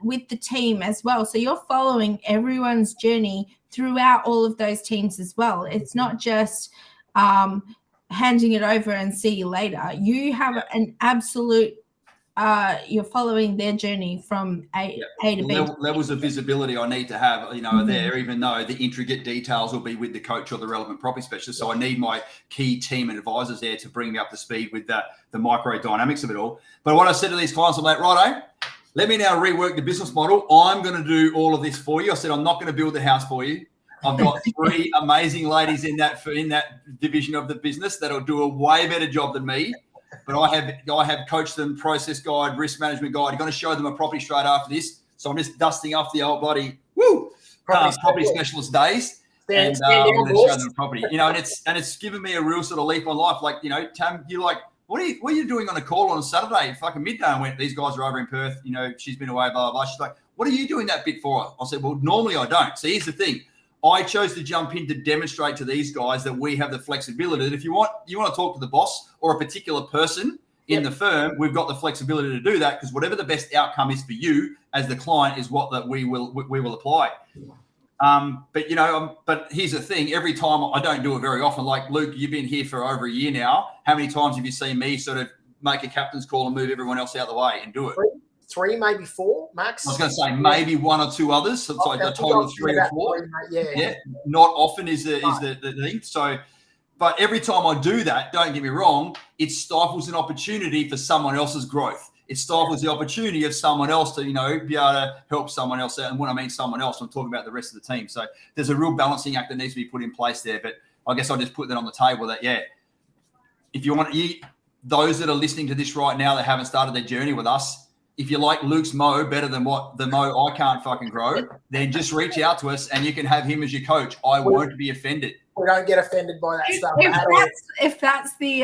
with the team as well. So you're following everyone's journey throughout all of those teams as well. It's not just handing it over and see you later. You have an absolute you're following their journey from A to B. Levels of visibility I need to have, are there, even though the intricate details will be with the coach or the relevant property specialist. So I need my key team and advisors there to bring me up to speed with the micro dynamics of it all. But what I said to these clients, I'm like, righto, let me now rework the business model. I'm going to do all of this for you. I said, I'm not going to build the house for you. I've got 3 amazing ladies in that division of the business that'll do a way better job than me. But I have coached them, process guide, risk management guide. You're going to show them a property straight after this. So I'm just dusting off the old bloody property specialist days, and I'm going to show them a property. And it's given me a real sort of leap on life. Like, Tam, you're like, what are you doing on a call on a Saturday, fucking midday? I went, these guys are over in Perth. She's been away, blah, blah, blah. She's like, what are you doing that bit for? I said, well, normally I don't. So here's the thing. I chose to jump in to demonstrate to these guys that we have the flexibility that if you want to talk to the boss or a particular person in the firm, we've got the flexibility to do that, because whatever the best outcome is for you as the client is what that we will apply. But here's the thing. Every time, I don't do it very often. Like, Luke, you've been here for over a year now. How many times have you seen me sort of make a captain's call and move everyone else out of the way and do it? 3, maybe 4 max. I was going to say maybe 1 or 2 others. So it's like a total of 3 or 4. Yeah. Not often is the thing. So, but every time I do that, don't get me wrong, it stifles an opportunity for someone else's growth. It stifles the opportunity of someone else to, be able to help someone else out. And when I mean someone else, I'm talking about the rest of the team. So there's a real balancing act that needs to be put in place there. But I guess I'll just put that on the table that, if you want those that are listening to this right now that haven't started their journey with us, if you like Luke's Mo better than the Mo I can't fucking grow, then just reach out to us and you can have him as your coach. I won't be offended. We don't get offended by that stuff at all. If that's the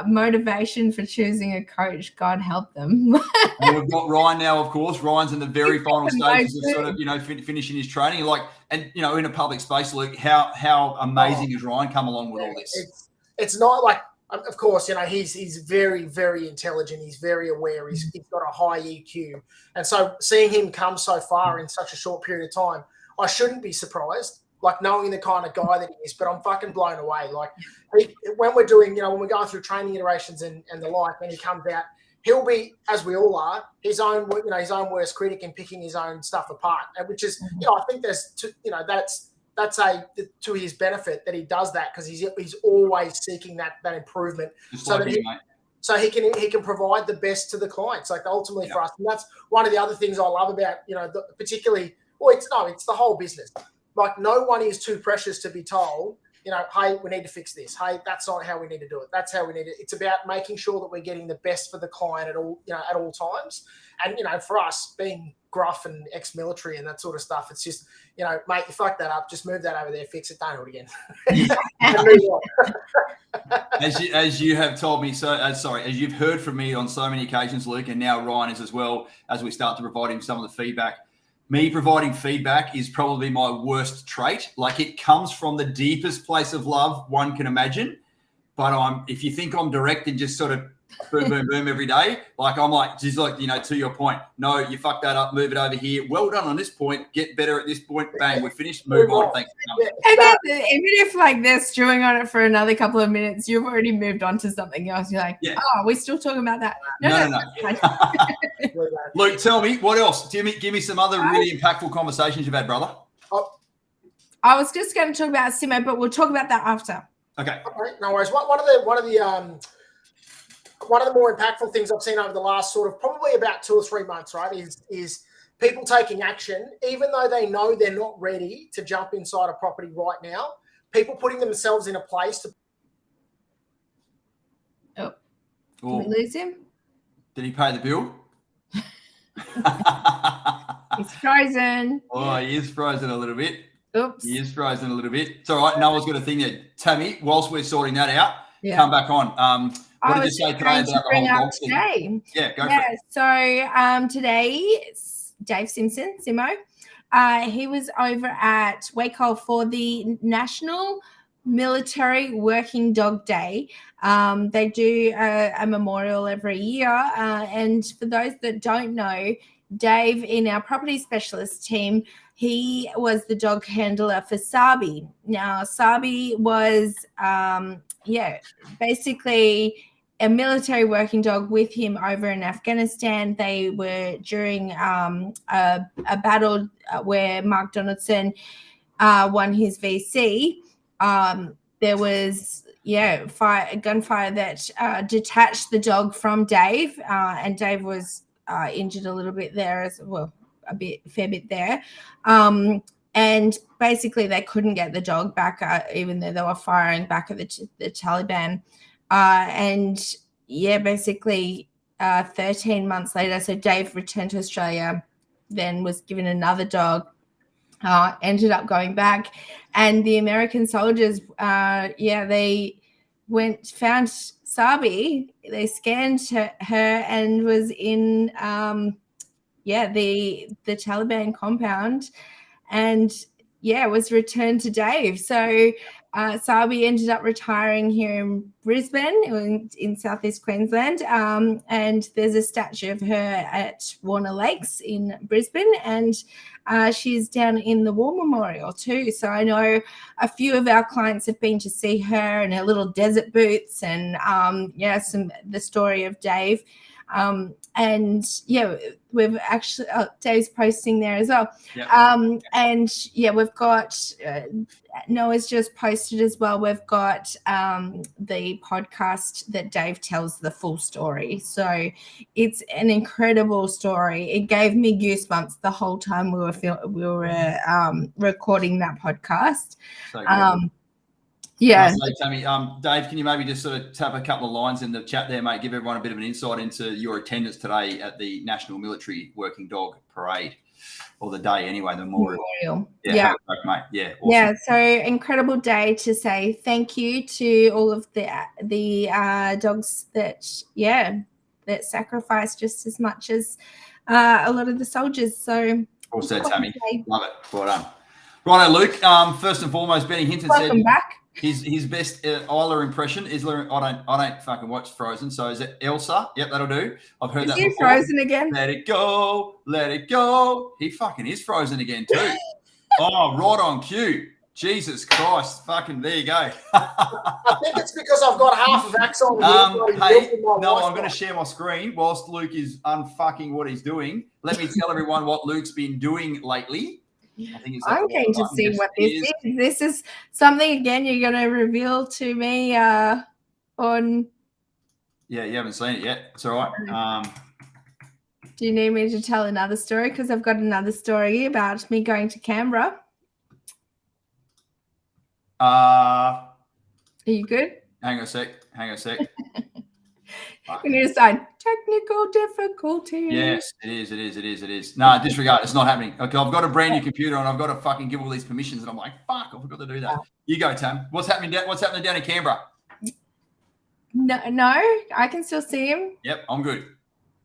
motivation for choosing a coach, God help them. And we've got Ryan now, of course. Ryan's in the very final stages of sort of, finishing his training. In a public space, Luke, how amazing has Ryan come along with all this? It's not like, of course, he's very, very intelligent. He's very aware. He's got a high EQ. And so seeing him come so far in such a short period of time, I shouldn't be surprised. Like knowing the kind of guy that he is, but I'm fucking blown away. Like when we're doing, when we're going through training iterations and the like, when he comes out, he'll be, as we all are, his own worst critic and picking his own stuff apart. Which is, I think there's, that's to his benefit that he does that, because he's always seeking that improvement, so he can provide the best to the clients. Like ultimately for us, and that's one of the other things I love about particularly. Well, it's the whole business. Like no one is too precious to be told, hey, we need to fix this. Hey, that's not how we need to do it. That's how we need it. It's about making sure that we're getting the best for the client at all times. And, for us being gruff and ex-military and that sort of stuff, it's just, mate, you fucked that up. Just move that over there, fix it, don't do it again. As you have told me, as you've heard from me on so many occasions, Luke, and now Ryan is as well, as we start to provide him some of the feedback. Me providing feedback is probably my worst trait. Like it comes from the deepest place of love one can imagine. But if you think I'm direct and just sort of boom, boom, boom every day, like I'm like, just like, to your point, no, you fucked that up, move it over here. Well done on this point, get better at this point, bang, we're finished, move on, thanks. And then, even if like they're stewing on it for another couple of minutes, you've already moved on to something else. You're like, we're still talking about that. No. Luke, tell me, what else? Give me some other really impactful conversations you've had, brother. I was just going to talk about Simo, but we'll talk about that after. Okay, no worries. One of the more impactful things I've seen over the last sort of probably about 2 or 3 months, right, is people taking action, even though they know they're not ready to jump inside a property right now. People putting themselves in a place to. Did we lose him? Did he pay the bill? He's frozen. Oh, he is frozen a little bit. Oops. He is frozen a little bit. It's all right. Noah's got a thing there. Tammy, whilst we're sorting that out, come back on. What did you say today about the whole dog thing? Yeah, go for it. So today, Dave Simpson, Simo, he was over at Wacol for the National Military Working Dog Day. They do a memorial every year. And for those that don't know, Dave in our property specialist team, he was the dog handler for Sabi. Now, Sabi was, basically a military working dog with him over in Afghanistan. They were during a battle where Mark Donaldson won his VC. There was gunfire that detached the dog from Dave, and Dave was injured a little bit there as well, fair bit there. And basically they couldn't get the dog back, even though they were firing back at the Taliban. Basically 13 months later, so Dave returned to Australia, then was given another dog, ended up going back, and the American soldiers, they found Sabi, they scanned her and was in the Taliban compound, and was returned to Dave. So Sabi ended up retiring here in Brisbane, in southeast Queensland, and there's a statue of her at Warner Lakes in Brisbane, and she's down in the War Memorial too. So I know a few of our clients have been to see her in her little desert boots, and the story of Dave. We've actually Dave's posting there as well. We've got Noah's just posted as well. We've got the podcast that Dave tells the full story. So it's an incredible story. It gave me goosebumps the whole time we were recording that podcast. So Tammy, Dave, can you maybe just sort of tap a couple of lines in the chat there, mate? Give everyone a bit of an insight into your attendance today at the National Military Working Dog Parade. or the day anyway, the more. Memorial. Yeah. Joke, mate. Yeah. Awesome. Yeah. So incredible day to say thank you to all of the dogs that sacrificed just as much as a lot of the soldiers. So all said, Tammy. Love it. Well done. Righto, Luke. First and foremost, Benny Hinton welcome said back. His best Isla impression is I don't fucking watch Frozen, so is it Elsa? Yep, that'll do. I've heard that before. Frozen again? Let it go, let it go. He fucking is frozen again too. Oh, right on cue. Jesus Christ, fucking there you go. I think it's because I've got half of Axon. Hey, no, I'm going to share my screen whilst Luke is unfucking what he's doing. Let me tell everyone what Luke's been doing lately. I'm keen to see what this is. This is something, again, you're going to reveal to me on... Yeah, you haven't seen it yet. It's all right. Do you need me to tell another story? Because I've got another story about me going to Canberra. Are you good? Hang on a sec. You need to sign technical difficulty. Yes, it is. No, disregard. It's not happening. Okay, I've got a brand new computer and I've got to fucking give all these permissions, and I'm like, fuck, I forgot to do that. You go, Tam. What's happening down in Canberra? No, I can still see him. Yep, I'm good.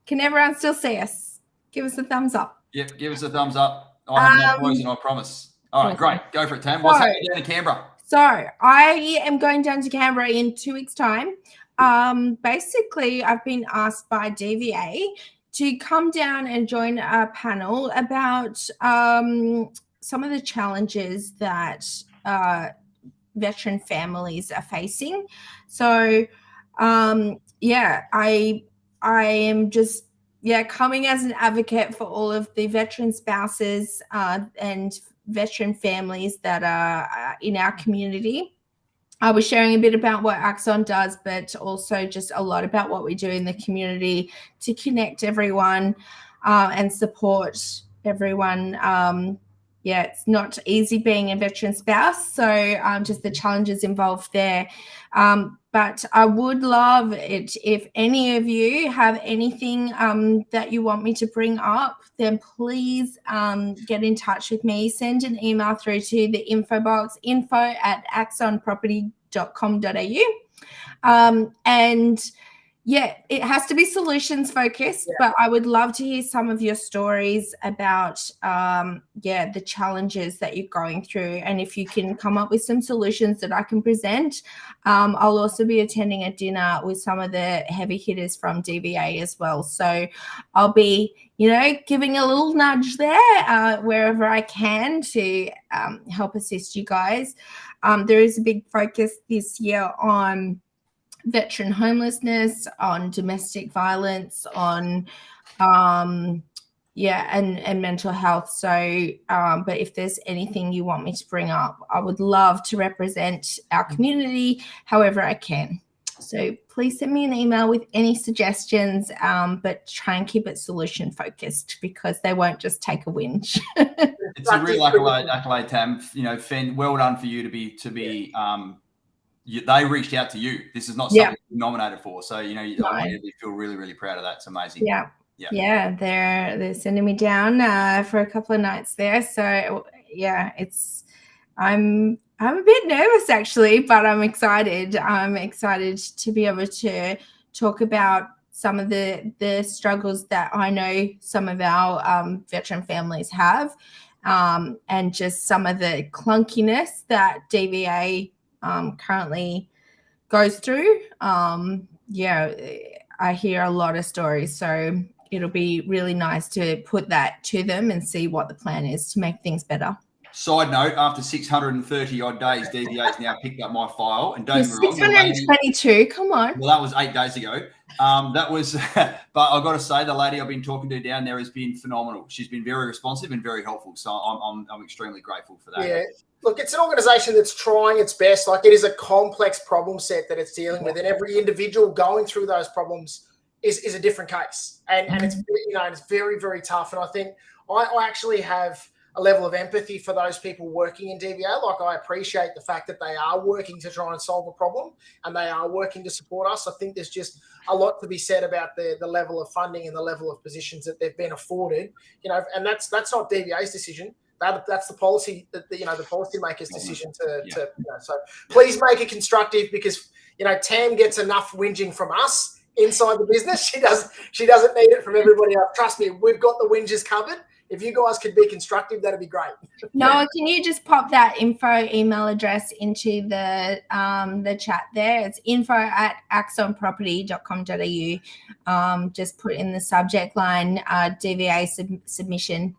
Can everyone still see us? Give us a thumbs up. Yep, give us a thumbs up. I have no poison, I promise. All right, great. Go for it, Tam. What's happening down in Canberra? So I am going down to Canberra in 2 weeks' time. Basically, I've been asked by DVA to come down and join a panel about some of the challenges that veteran families are facing. So, I am just coming as an advocate for all of the veteran spouses and veteran families that are in our community. I was sharing a bit about what Axon does, but also just a lot about what we do in the community to connect everyone and support everyone. It's not easy being a veteran spouse, so just the challenges involved there. But I would love it if any of you have anything that you want me to bring up, then please get in touch with me. Send an email through to the info box, info@axonproperty.com.au. It has to be solutions focused, but I would love to hear some of your stories about, the challenges that you're going through. And if you can come up with some solutions that I can present, I'll also be attending a dinner with some of the heavy hitters from DVA as well. So I'll be, giving a little nudge there wherever I can to help assist you guys. There is a big focus this year on veteran homelessness, on domestic violence, on and mental health. So but if there's anything you want me to bring up, I would love to represent our community however I can. So please send me an email with any suggestions, but try and keep it solution focused, because they won't just take a whinge. It's a real accolade, Tam. Fen, well done for you to be they reached out to you. This is not something you're nominated for. So, I want you to feel really, really proud of that. It's amazing. Yeah. They're sending me down for a couple of nights there. So I'm a bit nervous actually, but I'm excited. I'm excited to be able to talk about some of the struggles that I know some of our veteran families have, and just some of the clunkiness that DVA currently goes through. I hear a lot of stories, so it'll be really nice to put that to them and see what the plan is to make things better. Side note, after 630 odd days, DVA's now picked up my file, and don't get me wrong, 622, come on. Well, that was 8 days ago. But I've got to say, the lady I've been talking to down there has been phenomenal. She's been very responsive and very helpful. So I'm extremely grateful for that. Yeah. Look, it's an organisation that's trying its best. Like, it is a complex problem set that it's dealing with, and every individual going through those problems is a different case. And it's very, very tough. And I think I actually have a level of empathy for those people working in DVA. Like, I appreciate the fact that they are working to try and solve a problem and they are working to support us. I think there's just a lot to be said about the level of funding and the level of positions that they've been afforded, and that's not DVA's decision. That's the policy that the policymakers' decision to. So please make it constructive, because Tam gets enough whinging from us inside the business. She doesn't need it from everybody else. Trust me, we've got the whingers covered. If you guys could be constructive, that'd be great. Noah, can you just pop that info email address into the chat there? It's info@axonproperty.com.au. Just put in the subject line DVA submission.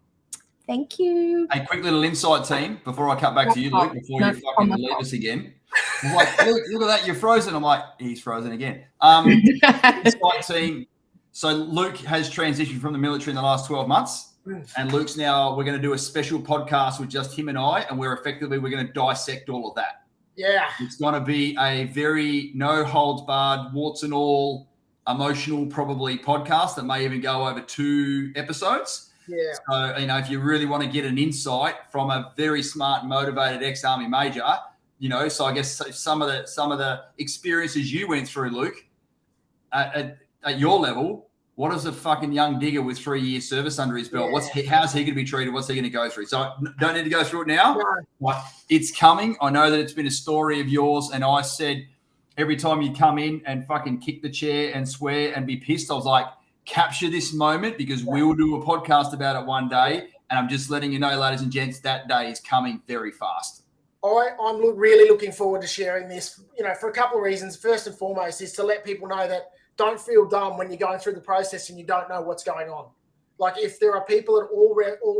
Thank you. A quick little insight, team, before I cut back to you, Luke, before you fucking leave us again. I'm like, look at that, you're frozen. I'm like, he's frozen again. Insight team. So Luke has transitioned from the military in the last 12 months. And Luke's now, we're going to do a special podcast with just him and I, and we're going to dissect all of that. Yeah. It's going to be a very no holds barred, warts and all, emotional probably podcast that may even go over 2 episodes. Yeah. So, if you really want to get an insight from a very smart, motivated ex-Army major, so I guess some of the experiences you went through, Luke, at your level, what is a fucking young digger with 3 years service under his belt? Yeah. How's he going to be treated? What's he going to go through? So don't need to go through it now. No. But it's coming. I know that it's been a story of yours. And I said, every time you come in and fucking kick the chair and swear and be pissed, I was like, capture this moment, because we will do a podcast about it one day. And I'm just letting you know, ladies and gents, that day is coming very fast. I'm really looking forward to sharing this, for a couple of reasons. First and foremost is to let people know that don't feel dumb when you're going through the process and you don't know what's going on. Like, if there are people at all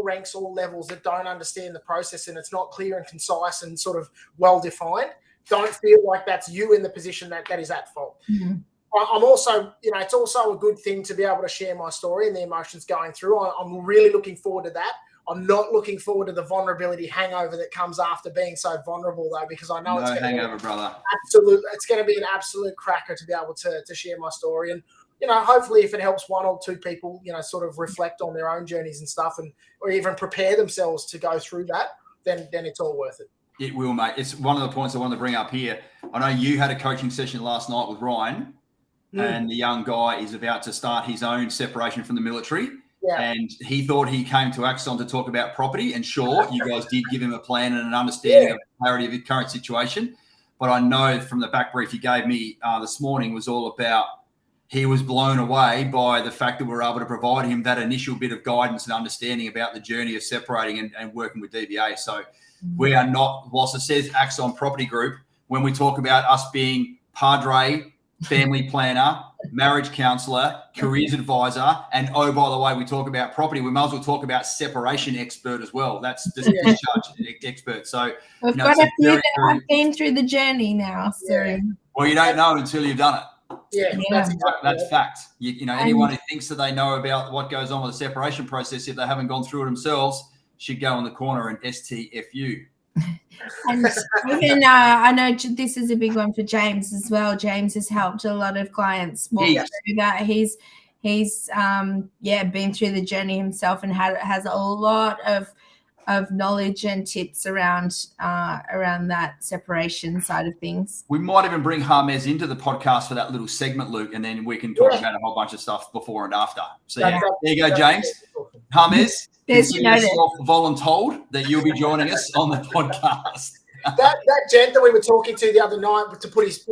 ranks, all levels that don't understand the process and it's not clear and concise and sort of well-defined, don't feel like that's you in the position that is at fault. Mm-hmm. I'm also, it's also a good thing to be able to share my story and the emotions going through. I'm really looking forward to that. I'm not looking forward to the vulnerability hangover that comes after being so vulnerable, though, because I know it's going to be an absolute cracker to be able to share my story. And, hopefully if it helps 1 or 2 people, sort of reflect on their own journeys and stuff, or even prepare themselves to go through that, then it's all worth it. It will, mate. It's one of the points I wanted to bring up here. I know you had a coaching session last night with Ryan, and the young guy is about to start his own separation from the military. Yeah. And he thought he came to Axon to talk about property. And sure, you guys did give him a plan and an understanding of the clarity of his current situation. But I know from the back brief you gave me this morning was all about, he was blown away by the fact that we're able to provide him that initial bit of guidance and understanding about the journey of separating and working with DVA. So we are not, whilst it says Axon Property Group, when we talk about us being padre, family planner, marriage counsellor, careers advisor, and by the way, we talk about property, we might as well talk about separation expert as well. That's just discharge expert. So we've got a few that have been through the journey now. So well, you don't know until you've done it. Yeah. That's fact. Anyone who thinks that they know about what goes on with the separation process, if they haven't gone through it themselves, should go in the corner and STFU. And even I know this is a big one for James as well. James has helped a lot of clients walk through that. He's been through the journey himself and has a lot of knowledge and tips around that separation side of things. We might even bring James into the podcast for that little segment, Luke, and then we can talk about a whole bunch of stuff before and after. So there you go, James. James, consider yourself voluntold that you'll be joining us on the podcast. that gent that we were talking to the other night to put his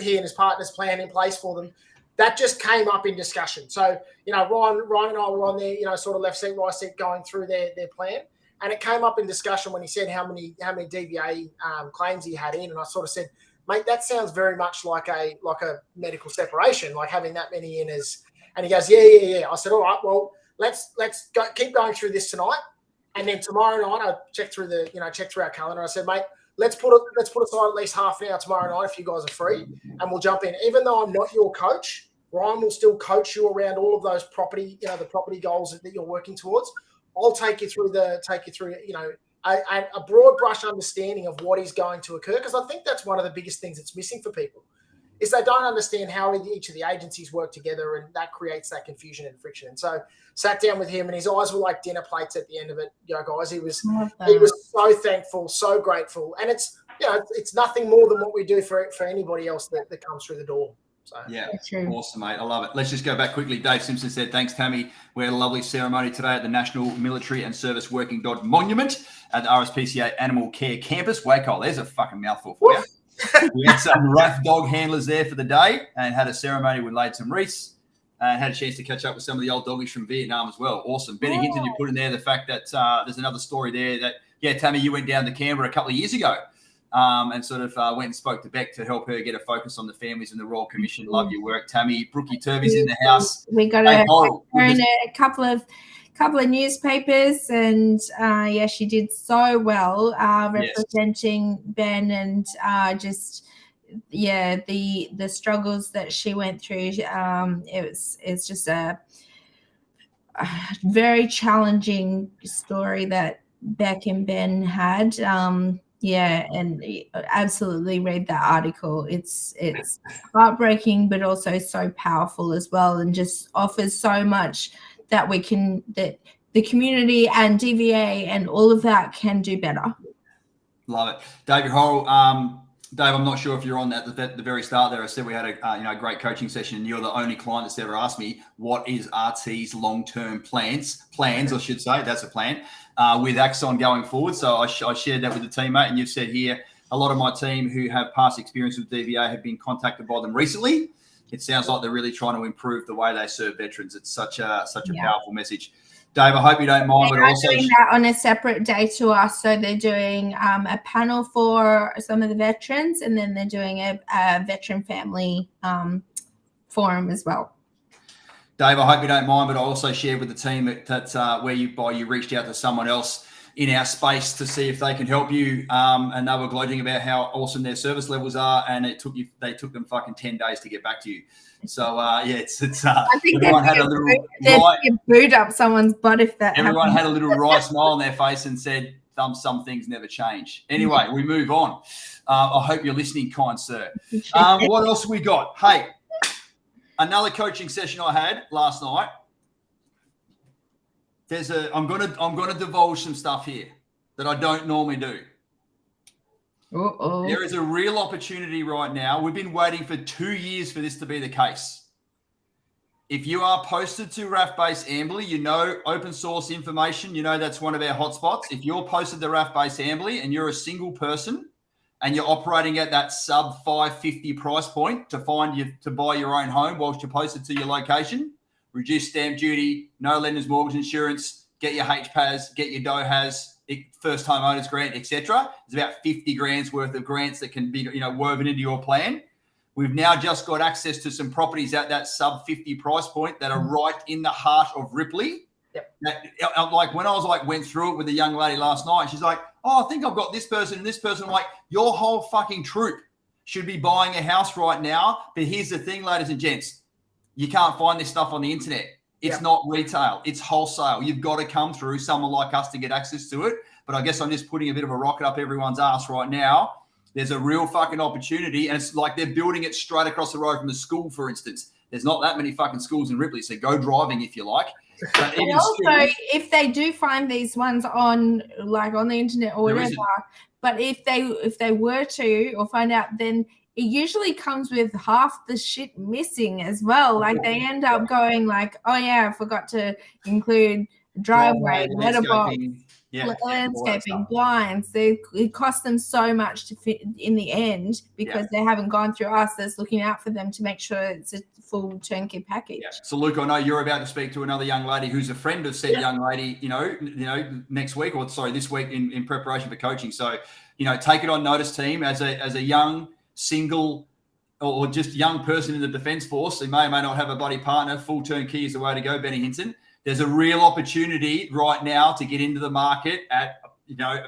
he and his partner's plan in place for them, that just came up in discussion. So Ryan and I were on there, sort of left seat, right seat, going through their plan. And it came up in discussion when he said how many DVA claims he had in, and I sort of said, mate, that sounds very much like a medical separation, like having that many in as. And he goes, yeah. I said, all right, well, let's keep going through this tonight, and then tomorrow night I check through our calendar. I said, mate, let's put aside at least half an hour tomorrow night if you guys are free, and we'll jump in. Even though I'm not your coach, Ryan will still coach you around all of those property, the property goals that you're working towards. I'll take you through a broad brush understanding of what is going to occur, because I think that's one of the biggest things that's missing for people is they don't understand how each of the agencies work together, and that creates that confusion and friction. And so sat down with him, and his eyes were like dinner plates at the end of it. Guys, he was so thankful, so grateful, and it's nothing more than what we do for anybody else that comes through the door. So. Yeah, awesome, mate. I love it. Let's just go back quickly. Dave Simpson said, thanks, Tammy. We had a lovely ceremony today at the National Military and Service Working Dog Monument at the RSPCA Animal Care Campus. Waco, there's a fucking mouthful for you. We had some rough dog handlers there for the day and had a ceremony. We laid some wreaths and had a chance to catch up with some of the old doggies from Vietnam as well. Awesome. Benny Hinton, you put in there the fact that there's another story there that, Tammy, you went down to Canberra a couple of years ago. And sort of went and spoke to Beck to help her get a focus on the families and the Royal Commission. Love your work, Tammy. Brookie Turvey's in the house. We got her in a couple of newspapers, and she did so well representing Ben, and the struggles that she went through. It's just a very challenging story that Beck and Ben had. And absolutely read that article. It's heartbreaking, but also so powerful as well, and just offers so much that the community and DVA and all of that can do better. Love it. David Horrell, Dave, I'm not sure if you're on at the very start there. I said we had a great coaching session, and you're the only client that's ever asked me, what is RT's long-term plans, I should say, that's a plan, with Axon going forward. So I shared that with the teammate, and you've said here, a lot of my team who have past experience with DVA have been contacted by them recently. It sounds like they're really trying to improve the way they serve veterans. It's such a powerful message. Dave, I hope you don't mind, but also doing that on a separate day to us. So they're doing a panel for some of the veterans, and then they're doing a veteran family forum as well. Dave, I hope you don't mind, but I also shared with the team that where you reached out to someone else in our space to see if they can help you, and they were gloating about how awesome their service levels are, and they took them fucking 10 days to get back to you. So I think everyone had a little boot up someone's butt if that. Everyone had a little wry smile on their face and said, "Some things never change." Anyway, we move on. I hope you're listening, kind sir. What else we got? Hey, another coaching session I had last night. I'm gonna divulge some stuff here that I don't normally do. Uh-oh. There is a real opportunity right now. We've been waiting for 2 years for this to be the case. If you are posted to RAF Base Amberley, you know open source information, you know that's one of our hotspots. If you're posted to RAF Base Amberley and you're a single person and you're operating at that sub 550 price point to buy your own home whilst you're posted to your location, reduce stamp duty, no lender's mortgage insurance, get your HPAS, get your DOHAS, first home owners grant, etc. There's about 50 grand's worth of grants that can be woven into your plan. We've now just got access to some properties at that sub 50 price point that are right in the heart of Ripley. Yep. Like when I went through it with a young lady last night, she's like, "Oh, I think I've got this person and this person." I'm like, your whole fucking troop should be buying a house right now. But here's the thing, ladies and gents, you can't find this stuff on the internet. It's not retail. It's wholesale. You've got to come through someone like us to get access to it. But I guess I'm just putting a bit of a rocket up everyone's ass right now. There's a real fucking opportunity, and it's like they're building it straight across the road from the school, for instance. There's not that many fucking schools in Ripley, so go driving if you like. But and also, if they do find these ones on the internet or whatever, but if they were to or find out, then it usually comes with half the shit missing as well. Like they end up going like, "Oh yeah, I forgot to include driveway, letterbox, landscaping, blinds." It costs them so much to fit in the end because they haven't gone through us that's looking out for them to make sure it's a full turnkey package. So Luke, I know you're about to speak to another young lady who's a friend of said young lady, next week this week in preparation for coaching. So, take it on notice, team, as a young single or just young person in the Defence Force who may or may not have a buddy partner. Full turnkey is the way to go, Benny Hinton. There's a real opportunity right now to get into the market at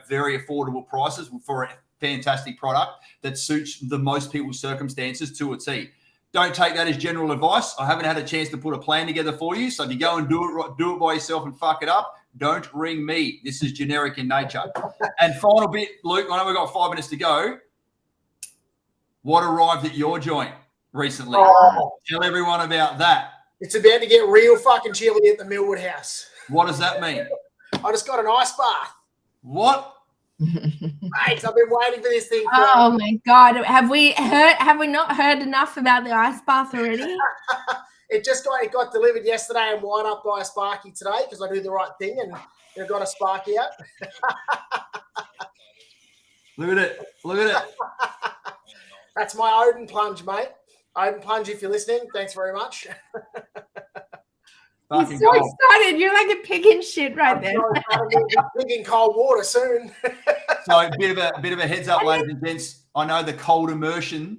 very affordable prices for a fantastic product that suits the most people's circumstances to a T. Don't take that as general advice. I haven't had a chance to put a plan together for you. So if you go and do it by yourself and fuck it up, don't ring me. This is generic in nature. And final bit, Luke, I know we've got 5 minutes to go. What arrived at your joint? recently. Oh. Tell everyone about that. It's about to get real fucking chilly at the Millwood house. What does that mean? I just got an ice bath. What? Mate, I've been waiting for this thing. Oh my God. Have we not heard enough about the ice bath already? It got delivered yesterday and wind up by a Sparky today because I do the right thing and they've got a Sparky out. Look at it. Look at it. That's my Odin plunge, mate. Odin plunge, if you're listening, thanks very much. You're so excited. You're like a pig in shit right there. I'm pig in cold water soon. So a bit of a heads up, ladies and gents. I know the cold immersion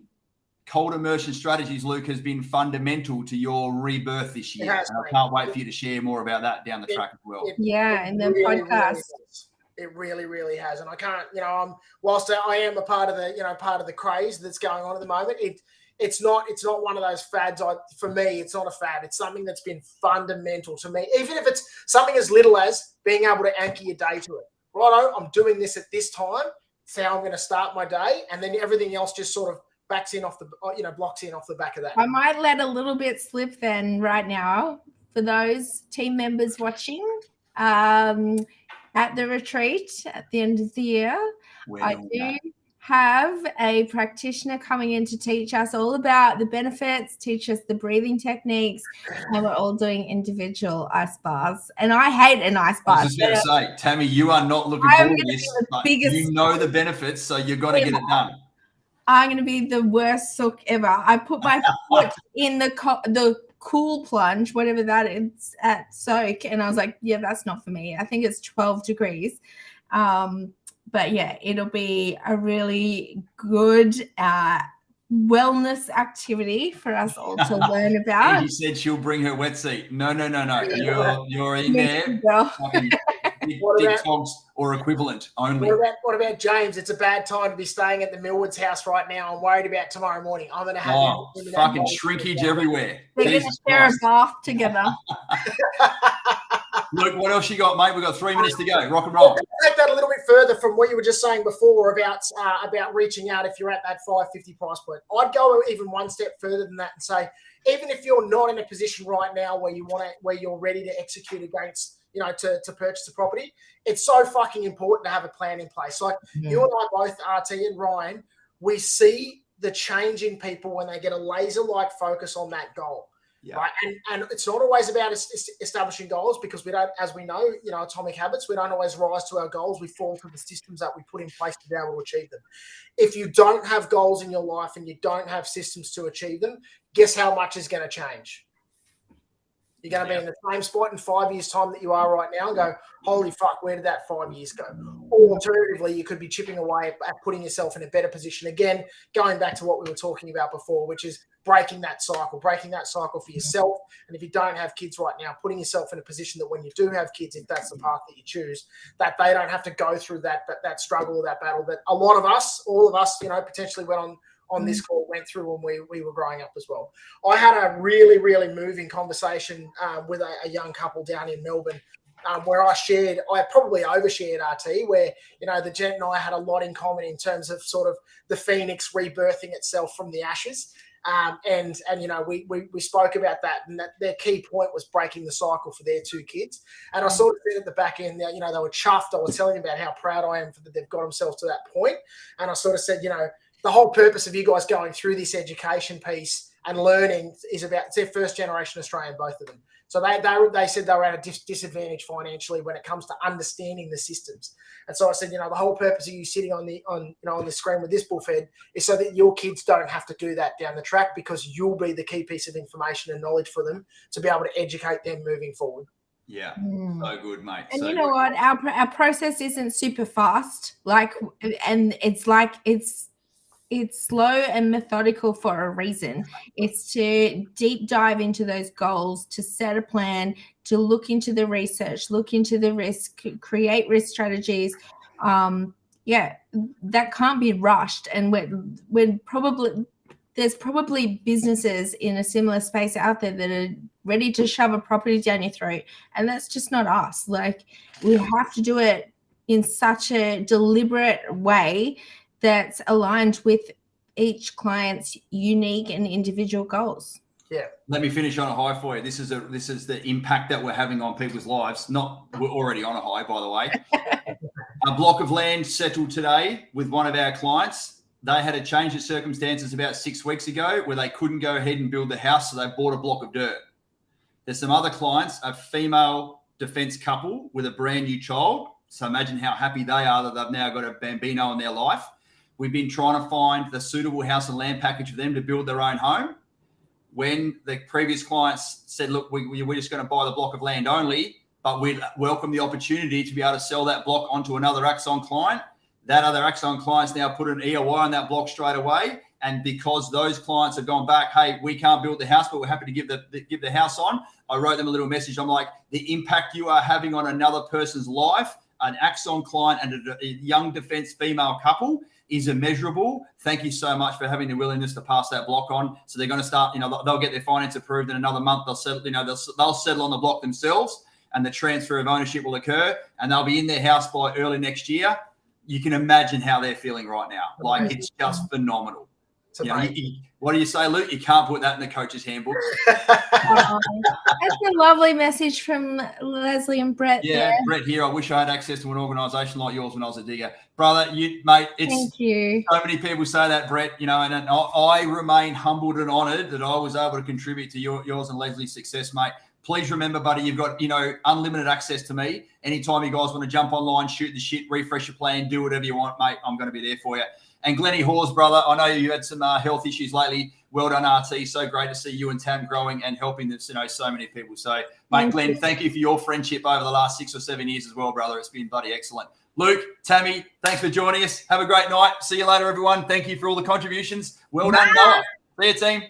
strategies, Luke, has been fundamental to your rebirth this year. And I can't wait for you to share more about that down the track as well. In the podcast. It really, really has. And I can't, whilst I am a part of the craze that's going on at the moment, it's not one of those fads. For me, it's not a fad. It's something that's been fundamental to me. Even if it's something as little as being able to anchor your day to it. Righto, I'm doing this at this time. It's how I'm going to start my day. And then everything else just sort of blocks in off the back of that. I might let a little bit slip then right now for those team members watching. At the retreat at the end of the year, I do have a practitioner coming in to teach us all about the benefits, teach us the breathing techniques, and we're all doing individual ice baths. And I hate an ice bath. I was just going to say, Tammy, you are not looking forward to this. You know the benefits, so you've got to get it done. I'm going to be the worst sook ever. I put my foot in the cool plunge, whatever that is, at soak, and I was like, yeah, that's not for me. I think it's 12 degrees. But yeah, it'll be a really good wellness activity for us all to learn about. Angie said she'll bring her wetsuit. No. You're in there. Big togs or equivalent only. What about James? It's a bad time to be staying at the Millwood's house right now. I'm worried about tomorrow morning. I'm going to have fucking shrinkage everywhere. We're going to share a bath together. Luke, what else you got, mate? We've got 3 minutes to go. Rock and roll. Take that a little bit further from what you were just saying before about reaching out if you're at that $550 price point. I'd go even one step further than that and say, even if you're not in a position right now where you're ready to execute against, to purchase a property, it's so fucking important to have a plan in place. Like you and I both, RT and Ryan, we see the change in people when they get a laser-like focus on that goal. Yeah. Right. And it's not always about establishing goals because we don't, as we know, atomic habits, we don't always rise to our goals. We fall to the systems that we put in place to be able to achieve them. If you don't have goals in your life and you don't have systems to achieve them, guess how much is going to change? You're going to be in the same spot in 5 years' time that you are right now and go, holy fuck, where did that 5 years go? Or alternatively, you could be chipping away at putting yourself in a better position. Again, going back to what we were talking about before, which is breaking that cycle for yourself. And if you don't have kids right now, putting yourself in a position that when you do have kids, if that's the path that you choose, that they don't have to go through that struggle or that battle that a lot of us, all of us, potentially went on this call went through when we were growing up as well. I had a really, really moving conversation with a young couple down in Melbourne where I probably overshared RT, where, the gent and I had a lot in common in terms of sort of the phoenix rebirthing itself from the ashes. And we spoke about that, and that their key point was breaking the cycle for their two kids. And I sort of said at the back end, they were chuffed. I was telling them about how proud I am that they've got themselves to that point. And I sort of said, the whole purpose of you guys going through this education piece and learning is about, it's their first generation Australian, both of them. So they said they were at a disadvantage financially when it comes to understanding the systems. And so I said, the whole purpose of you sitting on the screen with this bullfed is so that your kids don't have to do that down the track, because you'll be the key piece of information and knowledge for them to be able to educate them moving forward. Yeah, so good, mate. And so you know what? Our process isn't super fast. It's slow and methodical for a reason. It's to deep dive into those goals, to set a plan, to look into the research, look into the risk, create risk strategies. That can't be rushed. And there's probably businesses in a similar space out there that are ready to shove a property down your throat. And that's just not us. Like, we have to do it in such a deliberate way that's aligned with each client's unique and individual goals. Yeah. Let me finish on a high for you. This is the impact that we're having on people's lives. We're already on a high, by the way. A block of land settled today with one of our clients. They had a change of circumstances about 6 weeks ago where they couldn't go ahead and build the house, so they bought a block of dirt. There's some other clients, a female defense couple with a brand new child. So imagine how happy they are that they've now got a bambino in their life. We've been trying to find the suitable house and land package for them to build their own home. When the previous clients said, look, we're just going to buy the block of land only, but we'd welcome the opportunity to be able to sell that block onto another Axon client. That other Axon client's now put an EOI on that block straight away. And because those clients have gone back, hey, we can't build the house, but we're happy to give the house on. I wrote them a little message. I'm like, the impact you are having on another person's life, an Axon client and a young defense female couple, is immeasurable. Thank you so much for having the willingness to pass that block on. So they're going to start, they'll get their finance approved in another month. They'll settle, they'll settle on the block themselves, and the transfer of ownership will occur, and they'll be in their house by early next year. You can imagine how they're feeling right now. Like, it's just phenomenal. What do you say, Luke? You can't put that in the coach's handbook. That's a lovely message from Leslie and Brett. Yeah, there. Brett here. I wish I had access to an organisation like yours when I was a digger. Brother, mate, Thank you. So many people say that, Brett, and I remain humbled and honoured that I was able to contribute to yours and Leslie's success, mate. Please remember, buddy, you've got, unlimited access to me. Anytime you guys want to jump online, shoot the shit, refresh your plan, do whatever you want, mate, I'm going to be there for you. And Glennie Hawes, brother, I know you had some health issues lately. Well done, RT. So great to see you and Tam growing and helping this, so many people. So, mate, Glenn, thank you for your friendship over the last 6 or 7 years as well, brother. It's been bloody excellent. Luke, Tammy, thanks for joining us. Have a great night. See you later, everyone. Thank you for all the contributions. Well done, Noah. See you, team.